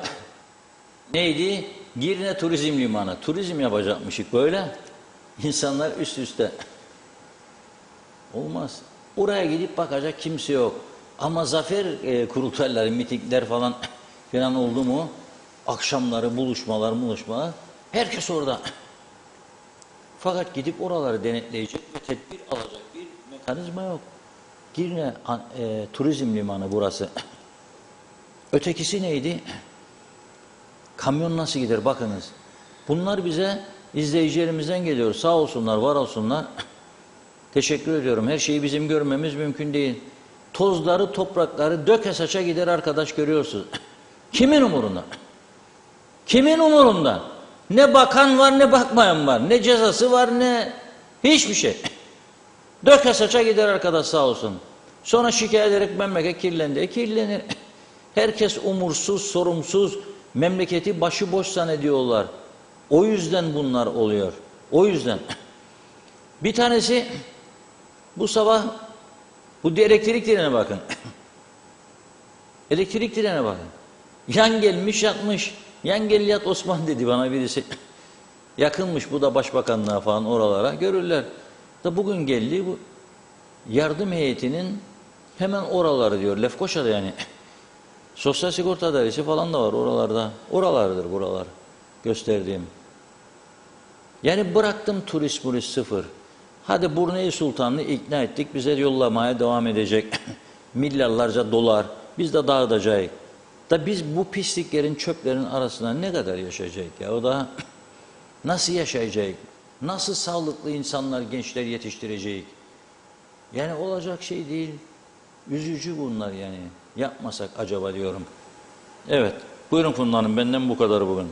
neydi? Girne Turizm Limanı. Turizm yapacakmışık böyle. İnsanlar üst üste. Olmaz. Oraya gidip bakacak kimse yok. Ama zafer kurultayları, mitingler falan oldu mu? Akşamları buluşmalar. Herkes orada. Fakat gidip oraları denetleyecek ve tedbir alacak bir mekanizma yok. Girne Turizm Limanı burası. Ötekisi neydi? Kamyon nasıl gider bakınız. Bunlar bize izleyicilerimizden geliyor. Sağ olsunlar, var olsunlar. Teşekkür ediyorum. Her şeyi bizim görmemiz mümkün değil. Tozları, toprakları döke saça gider arkadaş, görüyorsunuz. Kimin umurunda? Kimin umurunda? Ne bakan var ne bakmayan var. Ne cezası var ne hiçbir şey. Döke saça gider arkadaş, sağ olsun. Sonra şikayet ederek memleket kirlendi. Kirlenir. Herkes umursuz, sorumsuz, memleketi başıboş zannediyorlar. O yüzden bunlar oluyor. O yüzden. Bir tanesi bu sabah bu elektrik direğine bakın. Elektrik direğine bakın. Yan gelmiş yatmış. Yan gel yat Osman dedi bana birisi. Yakınmış bu da başbakanlığa falan oralara görürler. Da bugün geldi bu yardım heyetinin hemen oraları diyor. Lefkoşa'da yani. Sosyal sigorta dairesi falan da var oralarda. Oralardır buralar gösterdiğim. Yani bıraktım turist sıfır. Hadi Brunei Sultan'ı ikna ettik. Bize yollamaya devam edecek. Milyarlarca dolar. Biz de dağıtacağız. Da biz bu pisliklerin, çöplerin arasında ne kadar yaşayacağız ya? O da nasıl yaşayacak? Nasıl sağlıklı insanlar, gençler yetiştirecek? Yani olacak şey değil. Üzücü bunlar yani. Yapmasak acaba diyorum. Evet. Buyurun Funda Hanım. Benden bu kadar bugün.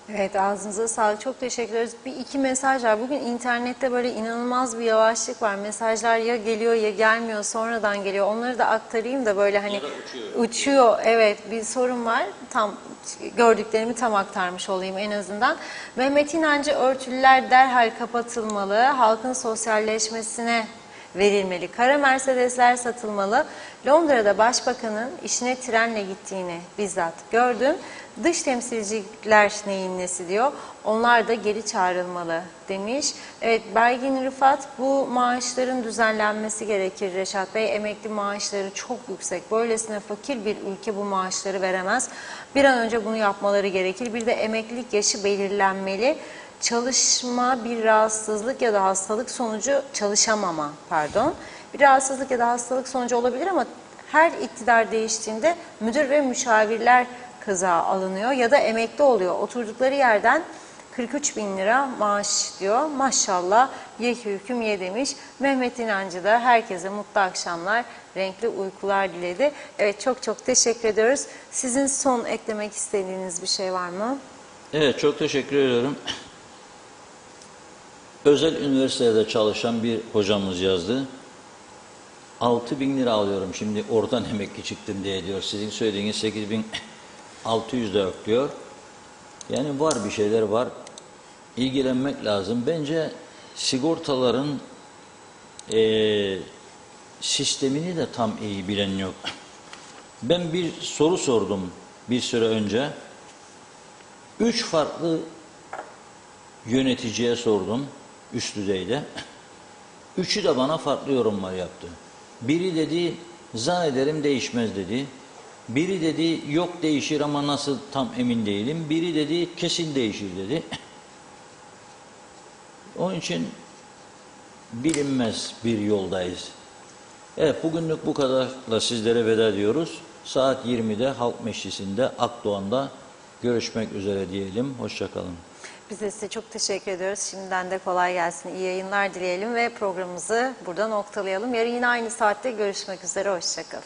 Evet, ağzınıza sağlık. Çok teşekkür ederiz. İki mesaj var. Bugün internette böyle inanılmaz bir yavaşlık var. Mesajlar ya geliyor ya gelmiyor, sonradan geliyor. Onları da aktarayım da böyle hani uçuyor. Evet, bir sorun var. Tam gördüklerimi tam aktarmış olayım en azından. Mehmet İnancı, örtülüler derhal kapatılmalı. Halkın sosyalleşmesine verilmeli. Kara Mercedesler satılmalı. Londra'da başbakanın işine trenle gittiğini bizzat gördüm. Dış temsilciler neyin nesi diyor. Onlar da geri çağrılmalı demiş. Evet, Bergin Rıfat, bu maaşların düzenlenmesi gerekir Reşat Bey. Emekli maaşları çok yüksek. Böylesine fakir bir ülke bu maaşları veremez. Bir an önce bunu yapmaları gerekir. Bir de emeklilik yaşı belirlenmeli. Çalışma bir rahatsızlık ya da hastalık sonucu bir rahatsızlık ya da hastalık sonucu olabilir ama her iktidar değiştiğinde müdür ve müşavirler kıza alınıyor ya da emekli oluyor. Oturdukları yerden 43.000 lira maaş diyor. Maşallah ye hüküm ye demiş. Mehmet İnancı da herkese mutlu akşamlar, renkli uykular diledi. Evet, çok teşekkür ediyoruz. Sizin son eklemek istediğiniz bir şey var mı? Evet, çok teşekkür ediyorum. Özel üniversitede çalışan bir hocamız yazdı. 6.000 lira alıyorum şimdi oradan emekli çıktım diye diyor. Sizin söylediğiniz 8.600 de yok diyor. Yani var, bir şeyler var. İlgilenmek lazım. Bence sigortaların sistemini de tam iyi bilen yok. Ben bir soru sordum bir süre önce. 3 farklı yöneticiye sordum üst düzeyde. Üçü de bana farklı yorumlar yaptı. Biri dedi zannederim değişmez dedi. Biri dedi yok değişir ama nasıl tam emin değilim. Biri dedi kesin değişir dedi. Onun için bilinmez bir yoldayız. Evet, bugünlük bu kadarla sizlere veda ediyoruz. Saat 20'de Halk Meclisi'nde Akdoğan'da görüşmek üzere diyelim. Hoşça kalın. Biz de size çok teşekkür ediyoruz. Şimdiden de kolay gelsin, iyi yayınlar dileyelim ve programımızı burada noktalayalım. Yarın yine aynı saatte görüşmek üzere. Hoşça kalın.